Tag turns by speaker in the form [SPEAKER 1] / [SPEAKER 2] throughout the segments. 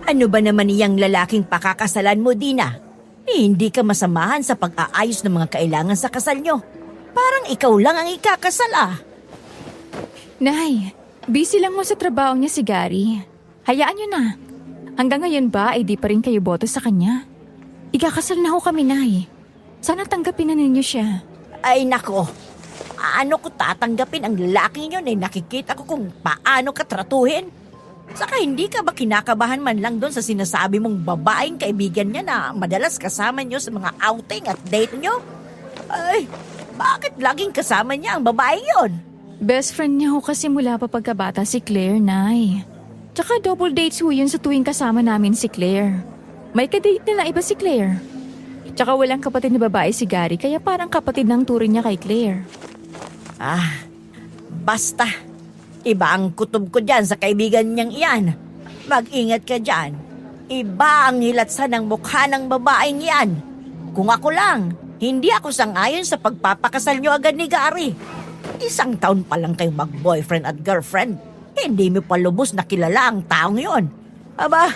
[SPEAKER 1] Ano ba naman iyang lalaking pakakasalan mo, Dina? Hindi ka masamahan sa pag-aayos ng mga kailangan sa kasal nyo. Parang ikaw lang ang ikakasal
[SPEAKER 2] Nay, busy lang mo sa trabaho niya si Gary. Hayaan niyo na. Hanggang ngayon ba ay di pa rin kayo boto sa kanya? Ikakasal na ho kami, Nay. Sana tanggapin na ninyo siya.
[SPEAKER 1] Ay nako, ano ko tatanggapin ang lalaking yun nakikita ko kung paano ka tratuhin? Saka hindi ka ba kinakabahan man lang doon sa sinasabi mong babaeng kaibigan niya na madalas kasama niyo sa mga outing at date niyo? Ay, bakit laging kasama niya ang babaeng yon?
[SPEAKER 2] Best friend niya ho kasi mula pa pagkabata si Claire, Nay. Tsaka double dates ho yun sa tuwing kasama namin si Claire. May kadate na lang iba si Claire. Tsaka walang kapatid na babae si Gary kaya parang kapatid ng turing niya kay Claire.
[SPEAKER 1] Basta. Iba ang kutob ko dyan sa kaibigan niyang iyan. Mag-ingat ka dyan. Iba ang hilatsa ng mukha ng babaeng iyan. Kung ako lang, hindi ako sangayon sa pagpapakasal niyo agad ni Gary. 1 taon pa lang kayo mag-boyfriend at girlfriend. Hindi mo pa lubos na kilala ang taong yon. Aba,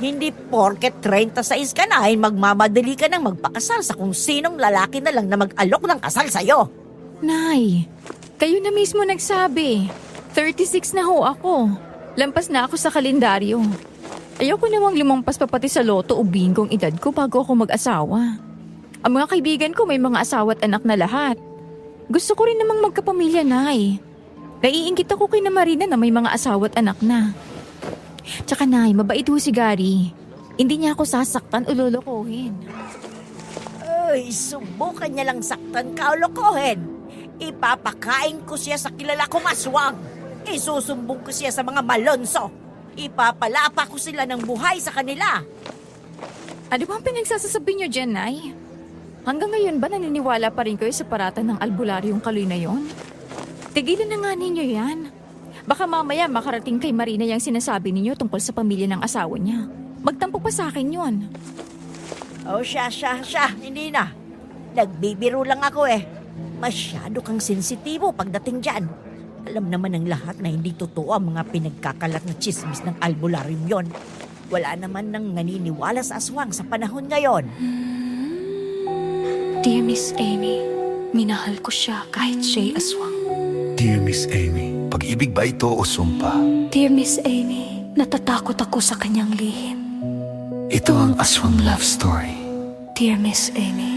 [SPEAKER 1] hindi porket 36 ka na ay magmamadali ka ng magpakasal sa kung sinong lalaki na lang na mag-alok ng kasal sa'yo.
[SPEAKER 2] Nay, kayo na mismo nagsabi. 36 na ho ako. Lampas na ako sa kalendaryo. Ayoko namang lumampas pa pati sa loto o bingong edad ko bago ako mag-asawa. Ang mga kaibigan ko may mga asawa at anak na lahat. Gusto ko rin namang magkapamilya, Nay. Naiinggit ako kay na Marina na may mga asawa at anak na. Tsaka Nay, mabait ho si Gary. Hindi niya ako sasaktan o lolokohin.
[SPEAKER 1] Ay, subukan niya lang saktan ka o lokohin. Ipapakain ko siya sa kilala kong aswang. Isusumbong ko siya sa mga malonso. Ipapalapa ko sila ng buhay sa kanila.
[SPEAKER 2] Ano ba ang pinagsasasabi niyo dyan, Nay? Hanggang ngayon ba naniniwala pa rin kayo sa paratan ng albularyong kaloy na yon? Tigilan na nga ninyo yan. Baka mamaya makarating kay Marina yung sinasabi ninyo tungkol sa pamilya ng asawa niya. Magtampo pa sa akin yon.
[SPEAKER 1] Oh, siya. Hindi na. Nagbibiro lang ako Masyado kang sensitibo pagdating dyan. Alam naman ng lahat na hindi totoo ang mga pinagkakalat na chismis ng albularyong yon. Wala naman nang naniniwala sa aswang sa panahon ngayon.
[SPEAKER 3] Dear Miss Amy, minahal ko siya kahit siya'y aswang.
[SPEAKER 4] Dear Miss Amy, pag-ibig ba ito o sumpa?
[SPEAKER 3] Dear Miss Amy, natatakot ako sa kanyang lihim.
[SPEAKER 4] Ito ang aswang love story.
[SPEAKER 3] Dear Miss Amy.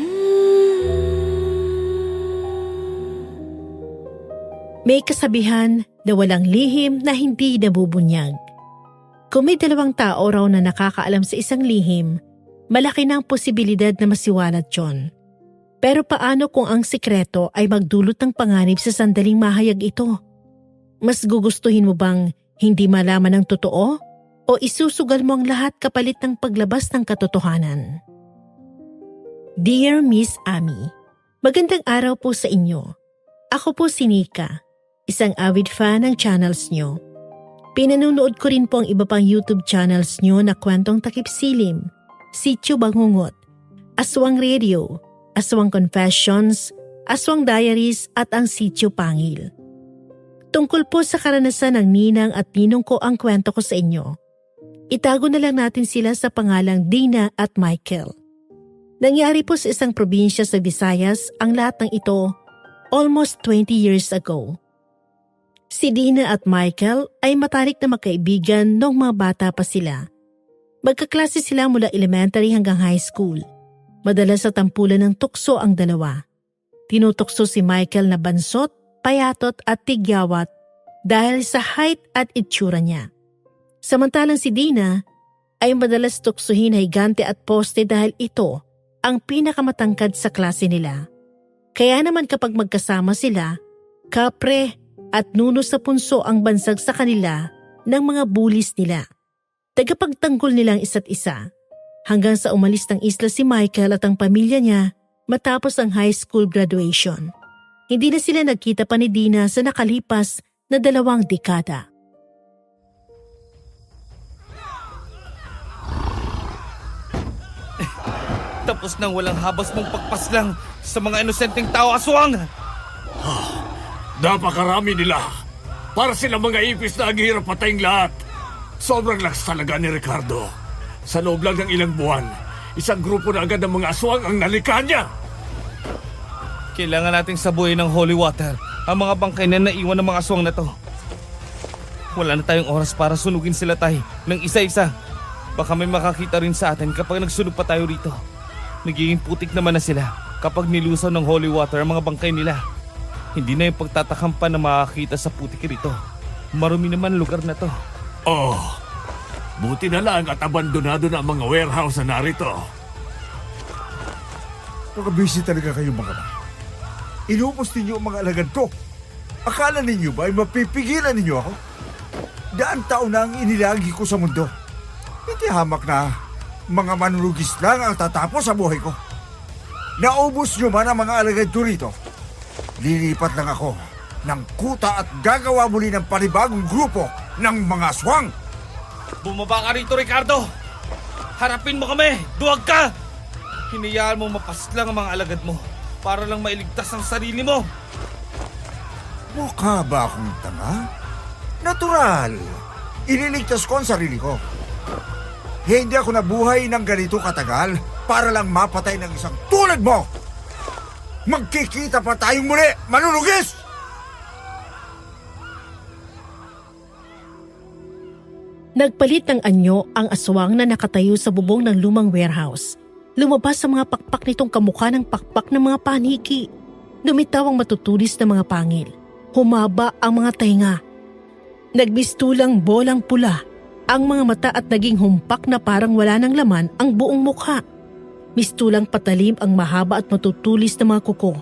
[SPEAKER 5] May kasabihan na walang lihim na hindi nabubunyag. Kung may 2 tao raw na nakakaalam sa isang lihim, malaki na ang posibilidad na masiwalat yon. Pero paano kung ang sikreto ay magdulot ng panganib sa sandaling mahayag ito? Mas gugustuhin mo bang hindi malaman ng totoo o isusugal mo ang lahat kapalit ng paglabas ng katotohanan? Dear Miss Amy, magandang araw po sa inyo. Ako po si Nika, isang avid fan ng channels nyo. Pinanunood ko rin po ang iba pang YouTube channels nyo na Kwentong Takip Silim, Sityo Bangungot, Aswang Radio, Aswang Confessions, Aswang Diaries at ang Sityo Pangil. Tungkol po sa karanasan ng ninang at ninong ko ang kwento ko sa inyo. Itago na lang natin sila sa pangalang Dina at Michael. Nangyari po sa isang probinsya sa Visayas ang lahat ng ito almost 20 years ago. Si Dina at Michael ay matalik na magkaibigan noong mga bata pa sila. Magkaklase sila mula elementary hanggang high school. Madalas sa tampulan ng tukso ang dalawa. Tinutukso si Michael na bansot, payatot at tigyawat dahil sa height at itsura niya. Samantalang si Dina ay madalas tuksuhin higante at poste dahil ito ang pinakamatangkad sa klase nila. Kaya naman kapag magkasama sila, kapre at nuno sa punso ang bansag sa kanila ng mga bullies nila. Tagapagtanggol nilang isa't isa hanggang sa umalis ng isla si Michael at ang pamilya niya matapos ang high school graduation. Hindi na sila nagkita pa ni Dina sa nakalipas na 2 dekada.
[SPEAKER 6] Tapos nang walang habas mong pagpaslang sa mga inosenteng tao, aswang!
[SPEAKER 7] Napakarami nila. Para silang mga ipis na ang hirap patayng lahat. Sobrang lakas talaga ni Ricardo. Sa loob lang ng ilang buwan, isang grupo na agad ng mga aswang ang nalikaan niya.
[SPEAKER 6] Kailangan nating sabuhin ng holy water ang mga bangkay na naiwan ng mga aswang na to. Wala na tayong oras para sunugin sila, Tay, ng isa-isa. Baka may makakita rin sa atin kapag nagsunog pa tayo rito. Nagiging putik naman na sila kapag nilusaw ng holy water ang mga bangkay nila. Hindi na yung pagtatakam pa na makakita sa putik rito. Marumi naman lugar na to.
[SPEAKER 7] Oh, buti na lang at abandonado na ang mga warehouse na narito.
[SPEAKER 8] Nakabisi talaga kayo mga ba? Inupos ninyo ang mga alagad ko. Akala ninyo ba ay mapipigilan ninyo ako? Daan taon na ang inilagi ko sa mundo. Hindi hamak na mga manunugis lang ang tatapos sa buhay ko. Naubos nyo man ang mga alagad ko rito. Lilipat lang ako ng kuta at gagawa muli ng panibagong grupo ng mga aswang.
[SPEAKER 6] Bumaba ka rito, Ricardo! Harapin mo kami! Duwag ka! Hinayaan mo mapaslang ang mga alagad mo para lang mailigtas ang sarili mo.
[SPEAKER 8] Mukha ba akong tanga? Natural. Ililigtas ko ang sarili ko. Hindi ako nabuhay ng ganito katagal para lang mapatay ng isang tulad mo. Magkikita pa tayong muli, manunugis!
[SPEAKER 5] Nagpalit ng anyo ang aswang na nakatayo sa bubong ng lumang warehouse. Lumabas sa mga pakpak nitong kamukha ng pakpak ng mga paniki. Lumitaw ang matutulis na mga pangil. Humaba ang mga tainga. Nagbistulang bolang pula ang mga mata at naging humpak na parang wala ng laman ang buong mukha. Mistulang patalim ang mahaba at matutulis na mga kuko.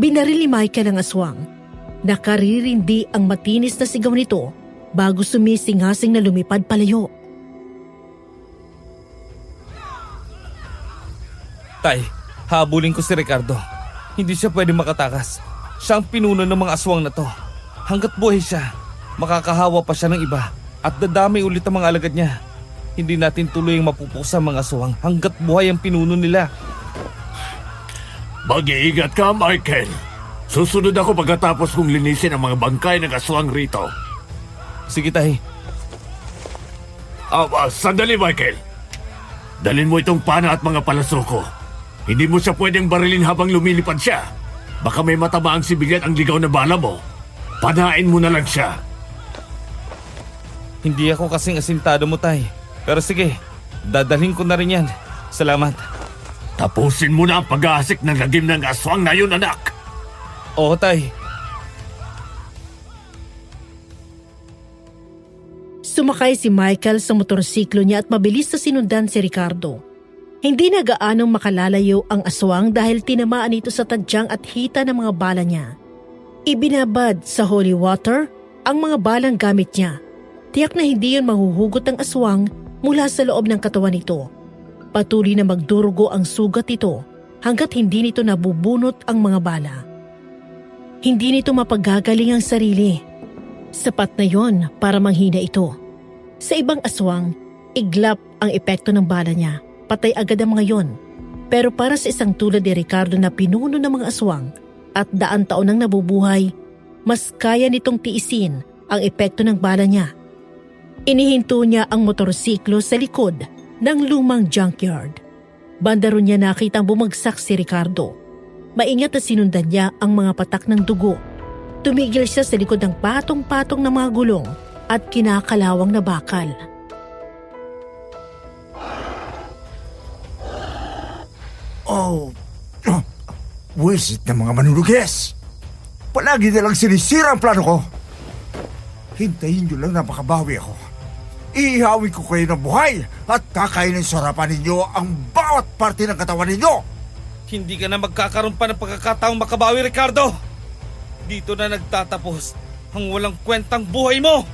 [SPEAKER 5] Binaril ni Michael ang aswang. Nakaririndi ang matinis na sigaw nito bago sumising-hasing na lumipad palayo.
[SPEAKER 6] Tay, habulin ko si Ricardo. Hindi siya pwede makatakas. Siya ang pinuno ng mga aswang na to. Hanggat buhay siya, makakahawa pa siya ng iba at dadami ulit ang mga alagad niya. Hindi natin tuloy ang mapupusa ang mga aswang hanggat buhay ang pinuno nila.
[SPEAKER 7] Mag-iingat ka, Michael. Susunod ako pagkatapos kong linisin ang mga bangkay ng aswang rito.
[SPEAKER 6] Sige, Tay.
[SPEAKER 7] Sandali, Michael. Dalhin mo itong pana at mga palaso ko. Hindi mo siya pwedeng barilin habang lumilipad siya. Baka may matamaang sibilyan ang ligaw na bala mo. Panain mo na lang siya.
[SPEAKER 6] Hindi ako kasing asintado mo, Tay. Pero sige, dadalhin ko na rin yan. Salamat.
[SPEAKER 7] Tapusin mo na ang pag-aasik ng lagim ng aswang na yun, anak.
[SPEAKER 6] Oo, Tay.
[SPEAKER 5] Sumakay si Michael sa motorsiklo niya at mabilis na sinundan si Ricardo. Hindi na gaanong makalalayo ang aswang dahil tinamaan ito sa tadyang at hita ng mga bala niya. Ibinabad sa holy water ang mga balang gamit niya. Tiyak na hindi yun mahuhugot ng aswang mula sa loob ng katawan nito. Patuloy na magdurugo ang sugat ito hanggat hindi nito nabubunot ang mga bala. Hindi nito mapagagaling ang sarili. Sapat na yon para manghina ito. Sa ibang aswang, iglap ang epekto ng bala niya. Patay agad ang mga yon. Pero para sa isang tulad ni Ricardo na pinuno ng mga aswang at daan taon nang nabubuhay, mas kaya nitong tiisin ang epekto ng bala niya. Inihinto niya ang motorsiklo sa likod ng lumang junkyard. Banda ron niya nakitang bumagsak si Ricardo. Maingat na sinundan niya ang mga patak ng dugo. Tumigil siya sa likod ng patong-patong na mga gulong at kinakalawang na bakal.
[SPEAKER 8] Oh, wisit ng mga manunugis. Palagi nilang sinisira ang plano ko. Hintayin nyo lang na makabawi ako. Iihawin ko kayo ng buhay at kakainin sarapan ninyo ang bawat parte ng katawan ninyo.
[SPEAKER 6] Hindi ka na magkakaroon pa ng pagkakataong makabawi, Ricardo. Dito na nagtatapos ang walang kwentang buhay mo.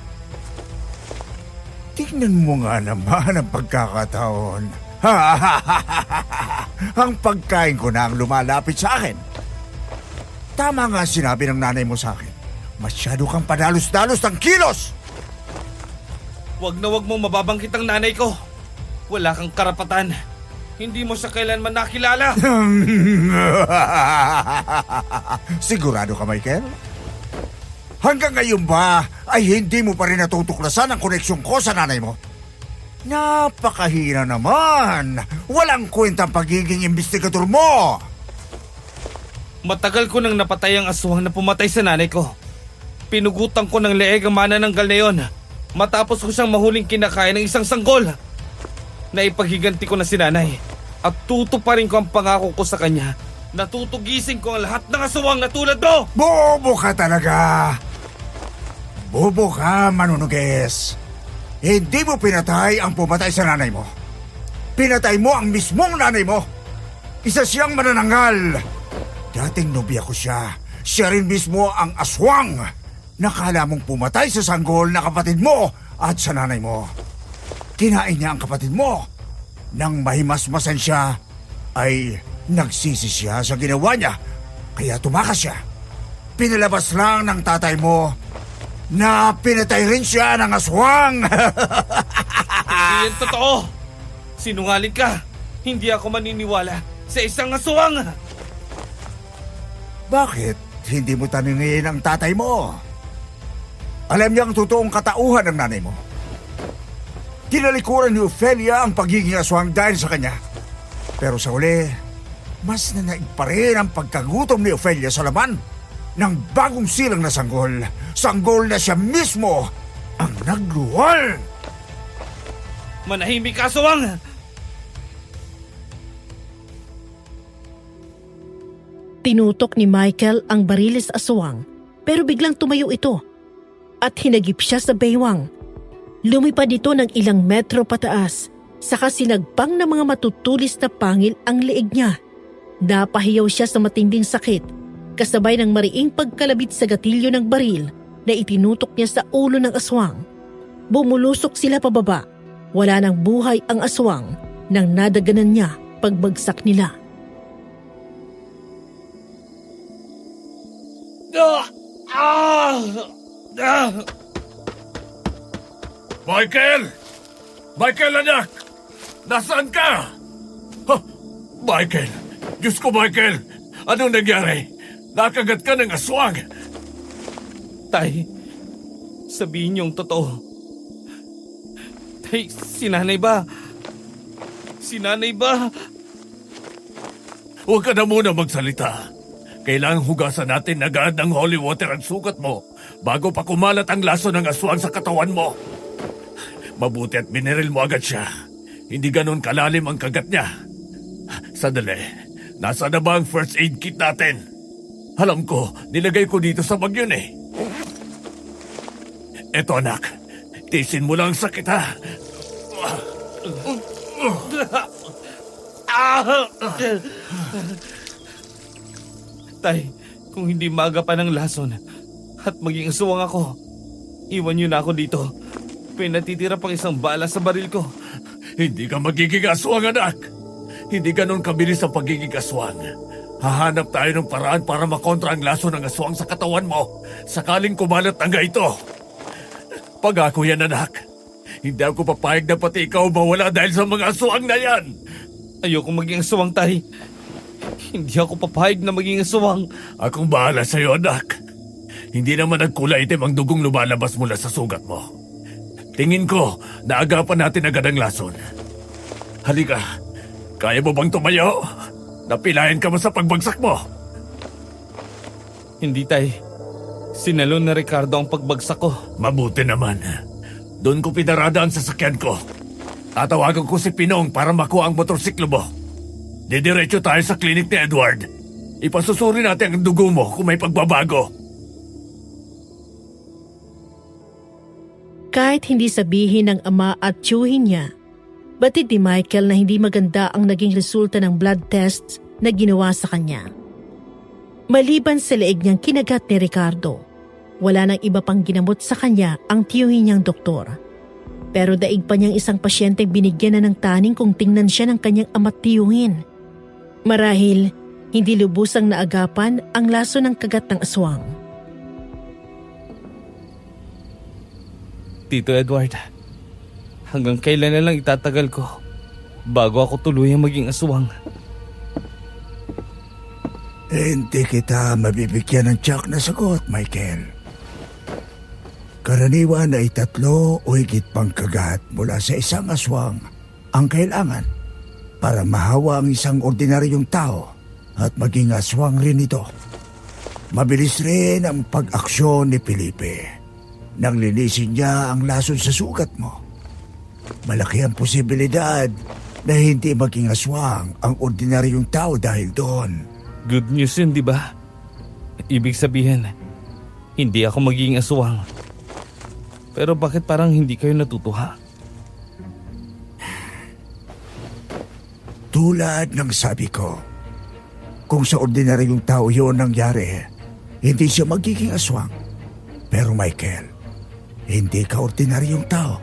[SPEAKER 8] Tingnan mo nga naman ang pagkakataon. Ang pagkain ko na ang lumalapit sa akin. Tama nga sinabi ng nanay mo sa akin. Masyado kang padalos-dalos ng kilos.
[SPEAKER 6] Wag na wag mong mababanggit ang nanay ko. Wala kang karapatan. Hindi mo siya kailanman nakilala.
[SPEAKER 8] Sigurado ka, Michael? Hanggang ngayon ba ay hindi mo pa rin natutuklasan ang koneksyon ko sa nanay mo? Napakahina naman. Walang kwentang pagiging investigador mo.
[SPEAKER 6] Matagal ko nang napatay ang aswang na pumatay sa nanay ko. Pinugutan ko ng leeg ang manananggal na yon matapos ko siyang mahuling kinakain ng isang sanggol. Naipaghiganti ko na si nanay at tutuparin ko ang pangako ko sa kanya na tutugisin ko ang lahat ng aswang na tulad mo!
[SPEAKER 8] Bobo ka talaga. Bobo ka, Manunuges. Hindi mo pinatay ang pumatay sa nanay mo. Pinatay mo ang mismong nanay mo. Isa siyang manananggal. Dating nobya ko siya. Siya rin mismo ang aswang. Nakala mong pumatay sa sanggol na kapatid mo at sa nanay mo. Kinain niya ang kapatid mo. Nang mahimasmasan siya, ay nagsisi siya sa ginawa niya. Kaya tumakas siya. Pinalabas lang ng tatay mo na pinatay rin siya ng aswang.
[SPEAKER 6] Hindi yan totoo! Sinungaling ka! Hindi ako maniniwala sa isang aswang!
[SPEAKER 8] Bakit hindi mo tanungin ang tatay mo? Alam niya ang totoong katauhan ng nanay mo. Tinalikuran ni Ophelia ang pagiging aswang dahil sa kanya. Pero sa uli, mas nanaig pa rin ang pagkagutom ni Ophelia sa laman ng bagong silang na sanggol. Sanggol na siya mismo ang nagluwal.
[SPEAKER 6] Manahimik ka, aswang!
[SPEAKER 5] Tinutok ni Michael ang bariles aswang pero biglang tumayo ito at hinagip siya sa baywang. Lumipad ito ng ilang metro pataas saka sinagpang ng mga matutulis na pangil ang leeg niya. Napahiyaw siya sa matinding sakit kasabay ng mariing pagkalabit sa gatilyo ng baril na itinutok niya sa ulo ng aswang. Bumulusok sila pababa. Wala nang buhay ang aswang nang nadaganan niya pagbagsak nila.
[SPEAKER 7] Michael! Michael, anak! Nasaan ka? Michael! Diyos ko, Michael! Anong nangyari? Nakagat ka ng aswang!
[SPEAKER 6] Tay, sabihin niyong totoo. Tay, si nanay ba? Si nanay ba?
[SPEAKER 7] Huwag ka na muna magsalita. Kailangang hugasan natin agad ng holy water ang sugat mo bago pa kumalat ang laso ng aswang sa katawan mo. Mabuti at mineril mo agad siya. Hindi ganon kalalim ang kagat niya. Sandali, nasa na ba ang first aid kit natin? Alam ko, nilagay ko dito sa bag yun eh. Eto anak, tisin mo lang ang sakit ha.
[SPEAKER 6] Tay, kung hindi maaga pa ng lason at maging aswang ako, iwan niyo na ako dito. Pinatitira pang isang bala sa baril ko.
[SPEAKER 7] Hindi ka magiging aswang, anak. Hindi ganon kabilis ang pagiging aswang. Hahanap tayo ng paraan para makontra ang laso ng aswang sa katawan mo. Sakaling kumalat ang ito. Pag-ako yan, anak. Hindi ako papayag na pati ikaw mawala dahil sa mga aswang na yan.
[SPEAKER 6] Ayoko maging aswang, tay. Hindi ako papayag na maging aswang.
[SPEAKER 7] Akong bahala sa'yo, anak. Hindi naman nagkulay itim ang dugong lumalabas mula sa sugat mo. Tingin ko, naagapan natin agad ang lason. Halika, kaya mo bang tumayo? Napilayan ka mo sa pagbagsak mo.
[SPEAKER 6] Hindi, tay. Sinalo na Ricardo ang pagbagsak ko.
[SPEAKER 7] Mabuti naman. Doon ko pinarada ang sasakyan ko. Tatawagan ko si Pinong para makuha ang motorsiklo mo. Didiretso tayo sa klinik ni Edward. Ipasusuri natin ang dugo mo kung may pagbabago.
[SPEAKER 5] Kahit hindi sabihin ng ama at tiyuhin niya, batid ni Michael na hindi maganda ang naging resulta ng blood tests na ginawa sa kanya. Maliban sa leeg niyang kinagat ni Ricardo, wala nang iba pang ginamot sa kanya ang tiyuhin niyang doktor. Pero daig pa niyang isang pasyenteng binigyan na ng taning kung tingnan siya ng kanyang ama't tiyuhin. Marahil, hindi lubusang naagapan ang laso ng kagat ng aswang.
[SPEAKER 6] Tito Edward, hanggang kailan na lang itatagal ko bago ako tuluyang maging aswang?
[SPEAKER 8] Hindi kita mabibigyan ng tiyak na sagot, Michael. Karaniwan ay 3 o higit pang kagat mula sa isang aswang ang kailangan para mahawa ang isang ordinaryong tao at maging aswang rin ito. Mabilis rin ang pag-aksyon ni Felipe. Nang linisin niya ang lason sa sugat mo, malaki ang posibilidad na hindi maging aswang ang ordinaryong tao dahil doon.
[SPEAKER 6] Good news yun, di ba? Ibig sabihin, hindi ako magiging aswang. Pero bakit parang hindi kayo natutuwa?
[SPEAKER 8] Tulad ng sabi ko, kung sa ordinaryong tao yun nangyari, hindi siya magiging aswang. Pero Michael, hindi ka ordinaryong tao.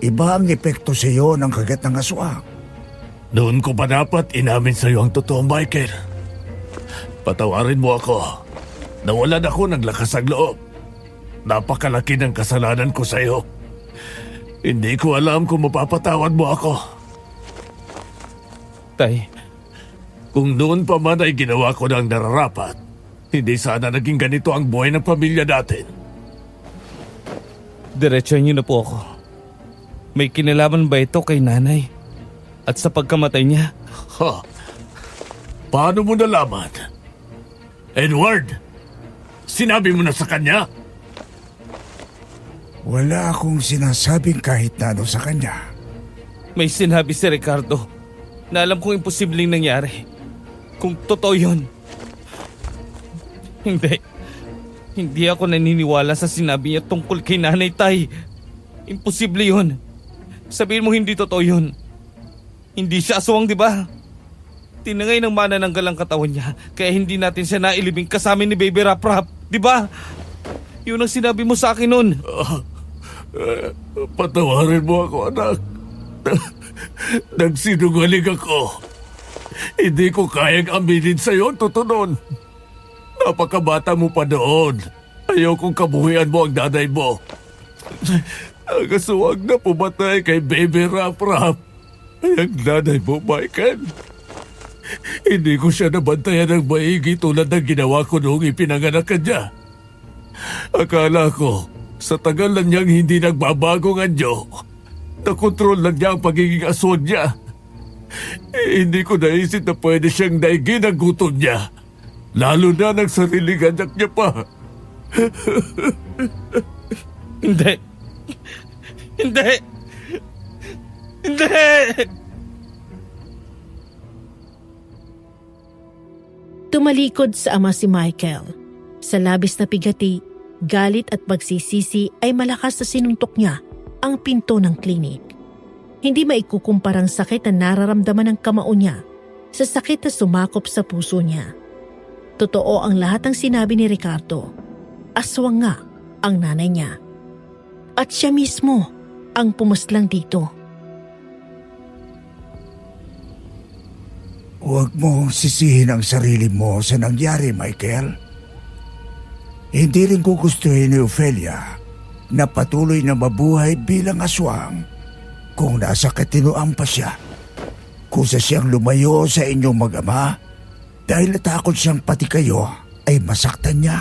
[SPEAKER 8] Iba ang epekto sa iyo ng kagat ng aswang.
[SPEAKER 7] Noon ko pa dapat inamin sa iyo ang totoo, Michael. Patawarin mo ako. Nawalan ako ng lakas ng loob. Napakalaki ng kasalanan ko sa iyo. Hindi ko alam kung mapapatawad mo ako.
[SPEAKER 6] Tay,
[SPEAKER 7] Kung noon pa man ay ginawa ko ng nararapat, hindi sana naging ganito ang buhay ng pamilya natin.
[SPEAKER 6] diretso niyo na po ako. May kinalaman ba ito kay nanay? At sa pagkamatay niya?
[SPEAKER 7] Ha? Paano mo nalaman? Edward, sinabi mo na sa kanya?
[SPEAKER 8] Wala akong sinasabing kahit na ano sa kanya.
[SPEAKER 6] May sinabi si Ricardo na alam kong imposibleng nangyari. Kung totoo yun. Hindi ako naniniwala sa sinabi niya tungkol kay Nanay Tay. Imposible yun. Sabihin mo hindi totoo yun. Hindi siya aswang, di ba? Tinangay ng manananggal ang katawan niya, kaya hindi natin siya nailibing kasama ni Baby Rap Rap, di ba? Yun ang sinabi mo sa akin nun.
[SPEAKER 7] Patawarin mo ako, anak. Nagsinungaling ako. Hindi ko kayang aminin sa iyo ang totoo nun. Napakabata mo pa doon. Ayokong kabuhian mo ang nanay mo. Ang aswang na pumatay kay Baby Rap Rap ay ang nanay mo, Michael. Hindi ko siya nabantayan ng maigi tulad ng ginawa ko noong ipinanganak ka niya. Akala ko, sa tagal na niyang hindi nagbabago ang anyo, nakontrol lang niya ang pagiging aswang niya. Hindi ko naisip na pwede siyang daigin ang gutom niya. Lalo na ng sariling anak niya pa.
[SPEAKER 6] Hindi. Hindi. Hindi.
[SPEAKER 5] Tumalikod sa ama si Michael. Sa labis na pigati, galit at pagsisisi ay malakas na sinuntok niya ang pinto ng klinik. Hindi maikukumparang sakit na nararamdaman ng kamao niya sa sakit na sumakop sa puso niya. Totoo ang lahat ng sinabi ni Ricardo. Aswang nga ang nanay niya. At siya mismo ang pumuslang dito.
[SPEAKER 8] Huwag mong sisihin ang sarili mo sa nangyari, Michael. Hindi rin gugustuhin ni Ophelia na patuloy na mabuhay bilang aswang kung nasa katinoan pa siya. Kusa siyang lumayo sa inyong mag-ama dahil natakot siyang pati kayo ay masaktan niya.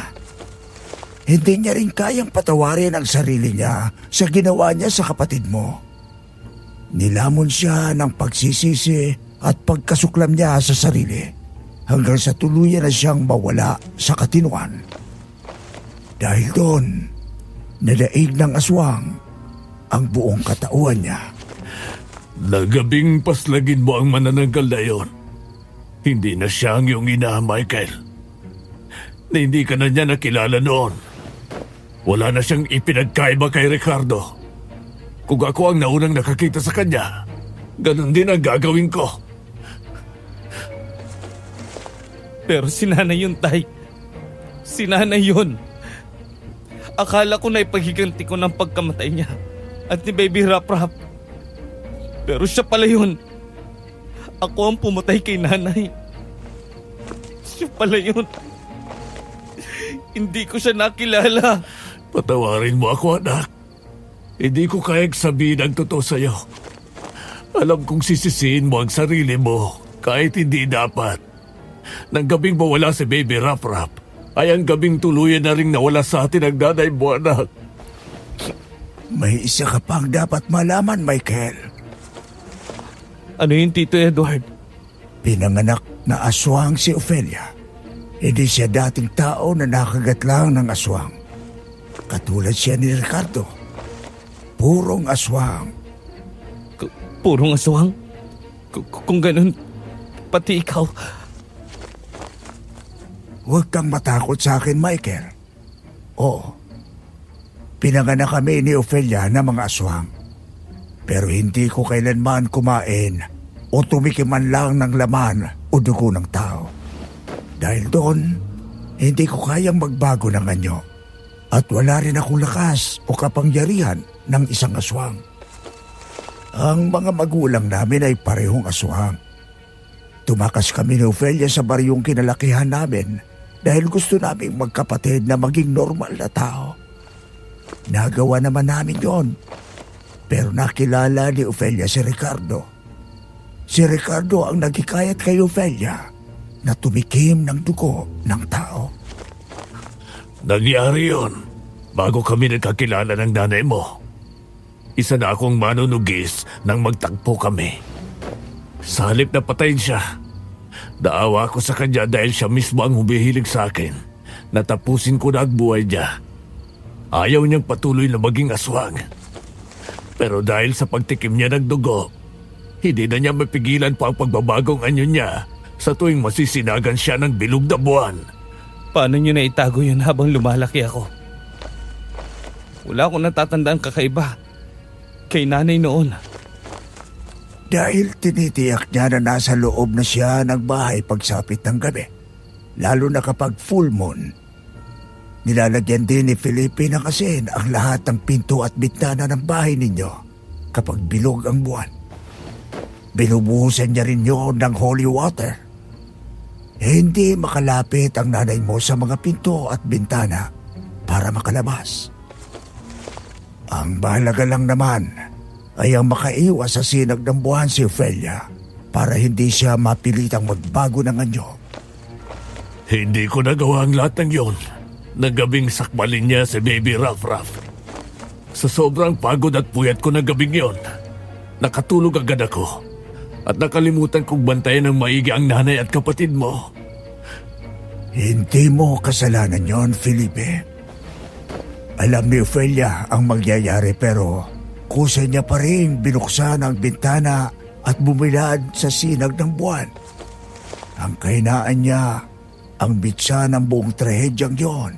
[SPEAKER 8] Hindi niya rin kayang patawarin ang sarili niya sa ginawa niya sa kapatid mo. Nilamon siya ng pagsisisi at pagkasuklam niya sa sarili hanggang sa tuluyan na siyang mawala sa katinuan. Dahil doon, nadaig ng aswang ang buong katauhan niya.
[SPEAKER 7] Nagabing paslagin mo ang manananggal na yon. Hindi na siya ang iyong ina, Michael. Na hindi ka na niya nakilala noon. Wala na siyang ipinagkaiba kay Ricardo. Kung ako ang naunang nakakita sa kanya, ganun din ang gagawin ko.
[SPEAKER 6] Pero si nanay yun, Tay. Si nanay yun. Akala ko na ipaghiganti ko ng pagkamatay niya at ni Baby Rap Rap. Pero siya pala yun. Ako ang pumatay kay nanay. Siya pala yun. Hindi ko siya nakilala.
[SPEAKER 7] Patawarin mo ako, anak. Hindi ko kayang sabihin ang totoo sa'yo. Alam kong sisisihin mo ang sarili mo kahit hindi dapat. Nang gabing mawala si Baby Rap Rap, ay ang gabing tuluyan na rin nawala sa atin ang nanay mo, anak.
[SPEAKER 8] May isa ka pang dapat malaman, Michael.
[SPEAKER 6] Ano yun, Tito Edward?
[SPEAKER 8] Pinanganak na aswang si Ophelia. Hindi siya dating tao na nakagat lang ng aswang. Katulad siya ni Ricardo. Purong aswang.
[SPEAKER 6] Purong aswang? Kung ganun, pati ikaw.
[SPEAKER 8] Huwag kang matakot sa akin, Michael. Oo. Pinanganak kami ni Ophelia ng mga aswang. Pero hindi ko kailanman kumain o tumikiman lang ng laman o dugo ng tao. Dahil doon, hindi ko kayang magbago ng anyo. At wala rin akong lakas o kapangyarihan ng isang aswang. Ang mga magulang namin ay parehong aswang. Tumakas kami ni Ophelia sa baryong kinalakihan namin dahil gusto naming magkapatid na maging normal na tao. Nagawa naman namin yon. Pero nakilala ni Ophelia si Ricardo. Si Ricardo ang nagkikayat kay Ophelia na tumikim ng dugo ng tao.
[SPEAKER 7] Nangyari yun bago kami nagkakilala ng nanay mo. Isa na akong manunugis nang magtagpo kami. Sa halip na patayin siya, naawa ko sa kanya dahil siya mismo ang humihilig sa akin. Natapusin ko na ang buhay niya. Ayaw niyang patuloy na maging aswang. Pero dahil sa pagtikim niya ng dugo, hindi na niya mapigilan pa ang pagbabagong anyo niya sa tuwing masisinagan siya ng bilog na buwan.
[SPEAKER 6] Paano niyo na itago yun habang lumalaki ako? Wala akong natatandaan kakaiba kay nanay noon.
[SPEAKER 8] Dahil tinitiyak niya na nasa loob na siya ng bahay pagsapit ng gabi. Lalo na kapag full moon. Nilalagyan din ni Felipe ng asin ang lahat ng pinto at bintana ng bahay ninyo kapag bilog ang buwan. Binubuhusan niya rin yun ng holy water. Hindi makalapit ang nanay mo sa mga pinto at bintana para makalabas. Ang mahalaga lang naman ay ang makaiwas sa sinag ng buwan si Ophelia para hindi siya mapilitang magbago ng anyo.
[SPEAKER 7] Hindi ko nagawa ang lahat ng yon. Nagabing sakbalin niya si Baby Ruff. Sa sobrang pagod at puyat ko na gabing yon, nakatulog agad ako at nakalimutan kong bantayan ng maigi ang nanay at kapatid mo.
[SPEAKER 8] Hindi mo kasalanan yon, Felipe. Alam ni Ophelia ang magyayari pero kusa niya pa rin binuksan ang bintana at bumilad sa sinag ng buwan. Ang kahinaan niya ang bitsa ng buong trahedyang yon.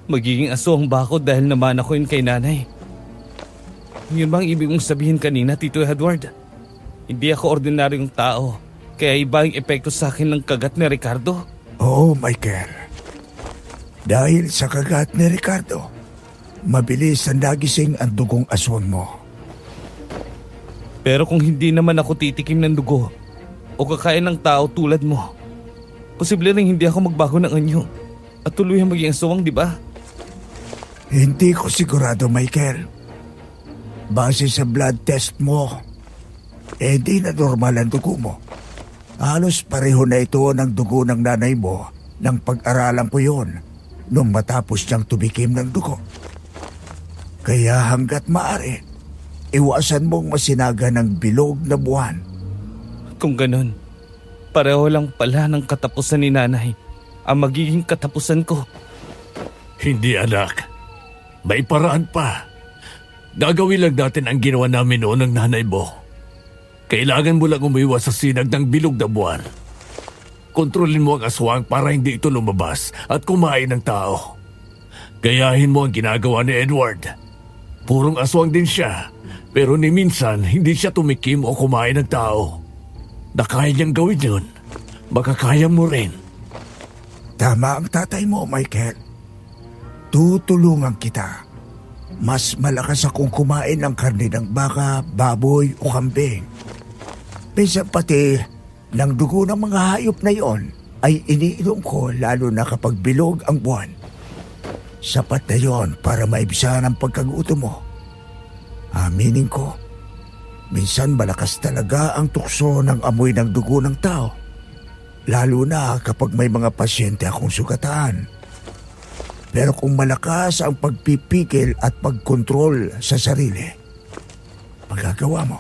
[SPEAKER 6] Magiging aswang ba ako dahil naman ako yun kay nanay? Yun bang ibig mong sabihin kanina, Tito Edward? Hindi ako ordinaryong tao, kaya iba ang epekto sa akin ng kagat ni Ricardo?
[SPEAKER 8] Oo, Michael. Dahil sa kagat ni Ricardo, mabilis ang nagising ang dugong aswang mo.
[SPEAKER 6] Pero kung hindi naman ako titikim ng dugo o kakain ng tao tulad mo, posible rin hindi ako magbago ng anyo at tuluyang maging aswang, di ba?
[SPEAKER 8] Hindi ko sigurado, Michael. Base sa blood test mo, di na normal ang dugo mo. Halos pareho na ito ng dugo ng nanay mo nang pag-aralan ko yon nung matapos niyang tumikim ng dugo. Kaya hanggat maaari, iwasan mong masinaga ng bilog na buwan.
[SPEAKER 6] Kung ganun, pareho lang pala ng katapusan ni nanay ang magiging katapusan ko.
[SPEAKER 7] Hindi, anak. May paraan pa. Gagawin lang natin ang ginawa namin noon ng nanay mo. Kailangan mo lang umiwas sa sinag ng bilog na buwan. Kontrolin mo ang aswang para hindi ito lumabas at kumain ng tao. Gayahin mo ang ginagawa ni Edward. Purong aswang din siya, pero ni minsan hindi siya tumikim o kumain ng tao. Na kaya niyang gawin yun, makakaya mo rin.
[SPEAKER 8] Tama ang tatay mo, Michael. Tutulungan kita. Mas malakas akong kumain ng karne ng baka, baboy o kambing. Minsan pati ng dugo ng mga hayop na iyon ay iniinom ko lalo na kapag bilog ang buwan. Sapat na yon para maibsan ang pagkagutom mo. Aminin ko, minsan malakas talaga ang tukso ng amoy ng dugo ng tao. Lalo na kapag may mga pasyente akong sugatan. Pero kung malakas ang pagpipigil at pagkontrol sa sarili, magagawa mo.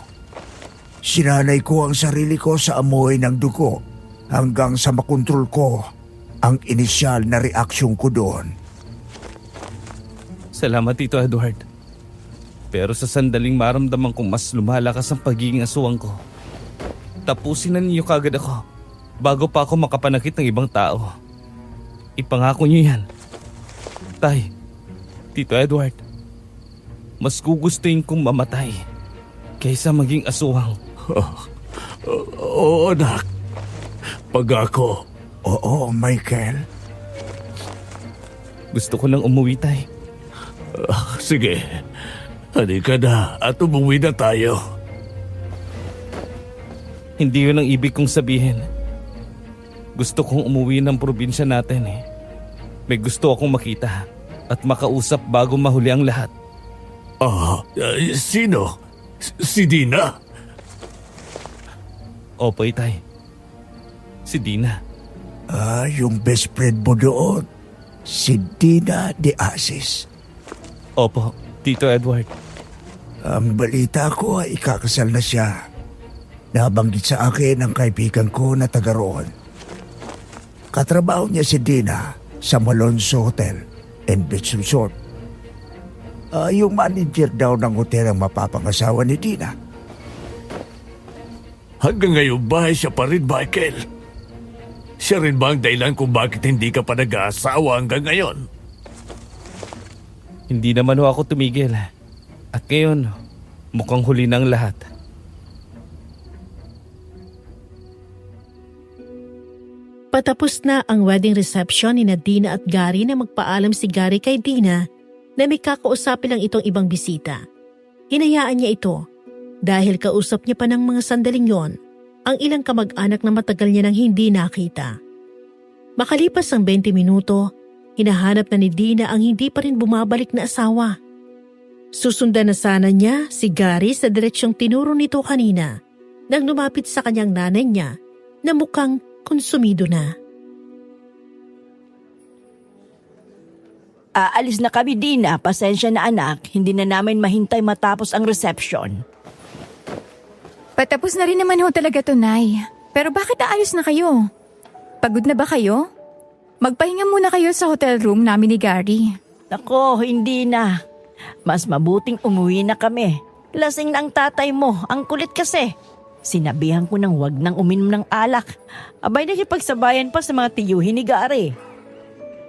[SPEAKER 8] Sinanay ko ang sarili ko sa amoy ng dugo hanggang sa makontrol ko ang inisyal na reaksyon ko doon.
[SPEAKER 6] Salamat, Tito Edward. Pero sa sandaling maramdaman kong mas lumalakas ang pagiging aswang ko, tapusin na niyo kagad ako bago pa ako makapanakit ng ibang tao. Ipangako niyo yan. Tay, Tito Edward, mas gugustuhin kong mamatay kaysa maging aswang.
[SPEAKER 7] Oo, anak. Pag ako,
[SPEAKER 8] Oo, Michael.
[SPEAKER 6] Gusto ko nang umuwi, Tay.
[SPEAKER 7] sige. Halika na at umuwi na tayo.
[SPEAKER 6] Hindi yun ang ibig kong sabihin. Gusto kong umuwi ng probinsya natin eh. May gusto akong makita at makausap bago mahuli ang lahat.
[SPEAKER 7] Sino? Si Dina?
[SPEAKER 6] Opo, Itay. Si Dina.
[SPEAKER 8] Yung best friend mo doon, si Dina de Asis.
[SPEAKER 6] Opo, Tito Edward.
[SPEAKER 8] Ang balita ko ay ikakasal na siya. Nabanggit sa akin ang kaibigan ko na taga roon. Katrabaho niya si Dina sa Malonzo Hotel and Beach Resort. Yung manager daw ng hotel ang mapapangasawa ni Dina.
[SPEAKER 7] Hanggang ngayon ba siya pa rin, Michael? Siya rin ba ang dahilan kung bakit hindi ka pa nag-aasawa hanggang ngayon?
[SPEAKER 6] Hindi naman ho ako tumigil. At ngayon, mukhang huli na ang lahat.
[SPEAKER 5] Patapos na ang wedding reception ni Dina at Gary na magpaalam si Gary kay Dina na may kakausapin lang itong ibang bisita. Hinayaan niya ito dahil kausap niya pa ng mga sandaling yon ang ilang kamag-anak na matagal niya nang hindi nakita. Makalipas ang 20 minuto, hinahanap na ni Dina ang hindi pa rin bumabalik na asawa. Susundan na sana niya si Gary sa direksyong tinuro nito kanina nang lumapit sa kanyang nanay niya na mukhang konsumido na.
[SPEAKER 1] Aalis na kami, Dina. Pasensya na anak, hindi na namin mahintay matapos ang reception.
[SPEAKER 2] Patapos na rin naman ho talaga to, Nay. Pero bakit aalis na kayo? Pagod na ba kayo? Magpahinga muna kayo sa hotel room namin ni Gary.
[SPEAKER 1] Nako, hindi na. Mas mabuting umuwi na kami. Lasing na ang tatay mo, ang kulit kasi. Sinabihan ko nang wag nang uminom ng alak. Abay nakipagsabayan pa sa mga tiyuhin ni Gary.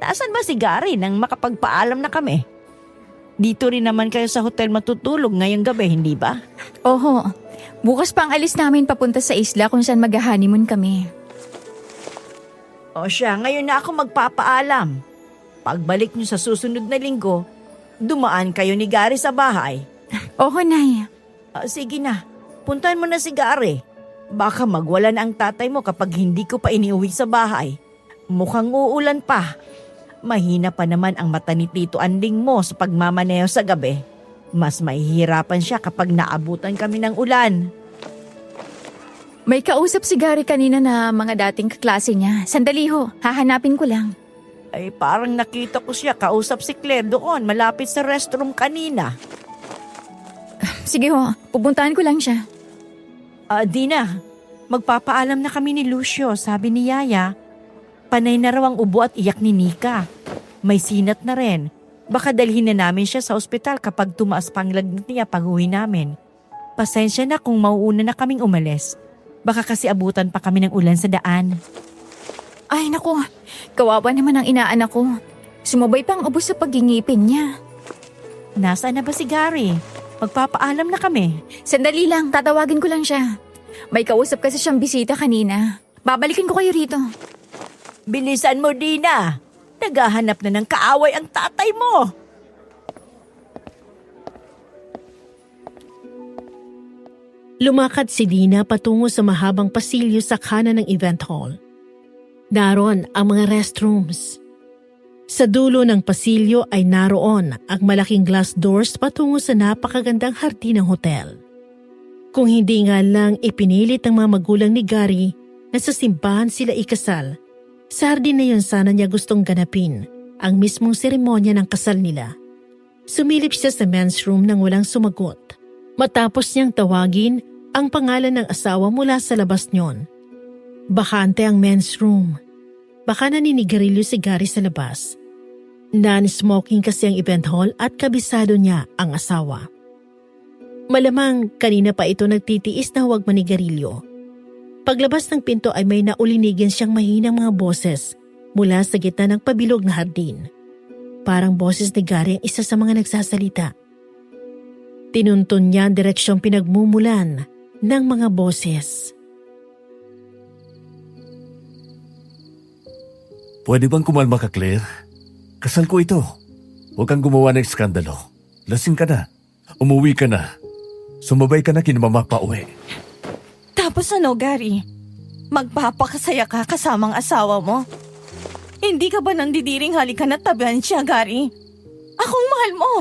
[SPEAKER 1] Nasaan ba si Gary nang makapagpaalam na kami? Dito rin naman kayo sa hotel matutulog ngayong gabi, hindi ba?
[SPEAKER 2] Oho, bukas pa ang alis namin papunta sa isla kung saan mag-honeymoon kami.
[SPEAKER 1] O siya, ngayon na ako magpapaalam. Pagbalik niyo sa susunod na linggo, dumaan kayo ni Gary sa bahay.
[SPEAKER 2] Oho, Nay.
[SPEAKER 1] Sige na, puntahan mo na si Gary. Baka magwala na ang tatay mo kapag hindi ko pa iniuwi sa bahay. Mukhang uulan pa. Mahina pa naman ang mata ni Tito Anding mo sa pagmamaneho sa gabi. Mas mahihirapan siya kapag naabutan kami ng ulan.
[SPEAKER 2] May kausap si Gary kanina na mga dating kaklase niya. Sandali ho, hahanapin ko lang.
[SPEAKER 1] Ay parang nakita ko siya kausap si Claire doon malapit sa restroom kanina.
[SPEAKER 2] Sige ho, pupuntahan ko lang siya.
[SPEAKER 1] Dina, magpapaalam na kami ni Lucio, sabi ni Yaya. Panay na raw ang ubo at iyak ni Nika. May sinat na rin. Baka dalhin na namin siya sa ospital kapag tumaas pang lagnat niya pag-uwi namin. Pasensya na kung mauuna na kaming umalis. Baka kasi abutan pa kami ng ulan sa daan.
[SPEAKER 2] Ay naku, kawawa naman ang inaanak ko. Sumabay pang ubo sa pagingipin niya.
[SPEAKER 1] Nasaan na ba si Gary? Magpapaalam na kami.
[SPEAKER 2] Sandali lang, tatawagin ko lang siya. May kausap kasi siyang bisita kanina. Babalikin ko kayo rito.
[SPEAKER 1] Bilisan mo, Dina. Naghahanap na ng kaaway ang tatay mo.
[SPEAKER 5] Lumakad si Dina patungo sa mahabang pasilyo sa kanan ng event hall. Naroon ang mga restrooms. Sa dulo ng pasilyo ay naroon ang malaking glass doors patungo sa napakagandang hardin ng hotel. Kung hindi nga lang ipinilit ng mga magulang ni Gary na sa simbahan sila ikasal. Sa hardin na yun sana niya gustong ganapin ang mismong seremonya ng kasal nila. Sumilip siya sa men's room nang walang sumagot. Matapos niyang tawagin ang pangalan ng asawa mula sa labas niyon. Bakante ang men's room. Baka naninigarilyo si Gary sa labas. Non-smoking kasi ang event hall at kabisado niya ang asawa. Malamang kanina pa ito nagtitiis na huwag manigarilyo. Paglabas ng pinto ay may naulinigan siyang mahinang mga boses mula sa gitna ng pabilog na hardin. Parang boses ni Gary ang isa sa mga nagsasalita. Tinuntun niya ang direksyong pinagmumulan ng mga boses.
[SPEAKER 7] Pwede bang kumalma ka, Claire? Kasal ko ito. Huwag kang gumawa ng skandalo. Lasing ka na. Umuwi ka na. Sumabay ka na kina mama pa uwi.
[SPEAKER 1] Tapos ano, Gary? Magpapakasaya ka kasamang asawa mo? Hindi ka ba nandidiring halikan at tabihan siya, Gary? Akong mahal mo.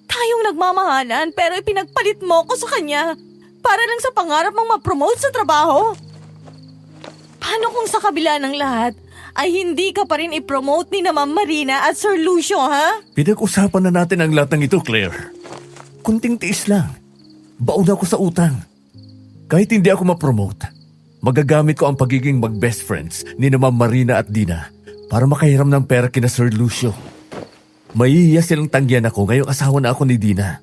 [SPEAKER 1] Tayong nagmamahalan pero ipinagpalit mo ko sa kanya para lang sa pangarap mong ma-promote sa trabaho. Paano kung sa kabila ng lahat ay hindi ka pa rin i-promote ni na Ma'am Marina at Sir Lucio, ha?
[SPEAKER 7] Pinag-usapan na natin ang lahat ng ito, Claire. Kunting tiis lang. Baon ako sa utang. Kahit hindi ako ma-promote, magagamit ko ang pagiging mag-best friends ni na Ma'am Marina at Dina para makahiram ng pera kina Sir Lucio. Mahihiya silang tanggihan ako ngayong asawa na ako ni Dina.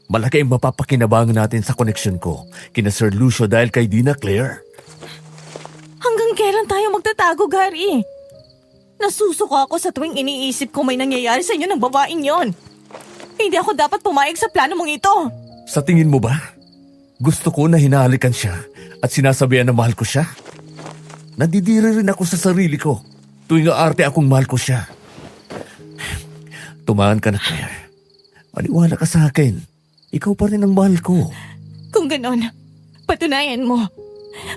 [SPEAKER 7] Malaki ang mapapakinabangan natin sa koneksyon ko kina Sir Lucio dahil kay Dina, Claire.
[SPEAKER 1] Hanggang kailan tayo magtatago, Gary? Nasusuko ako sa tuwing iniisip ko may nangyayari sa inyo ng babaeng yon. Hindi ako dapat pumayag sa plano mong ito.
[SPEAKER 7] Sa tingin mo ba? Gusto ko na hinahalikan siya at sinasabihan na mahal ko siya? Nadidiri rin ako sa sarili ko tuwing aarte akong mahal ko siya. Tumaan ka na, Claire. Maniwala ka sa akin. Ikaw pa rin ang mahal ko.
[SPEAKER 1] Kung ganon, patunayan mo.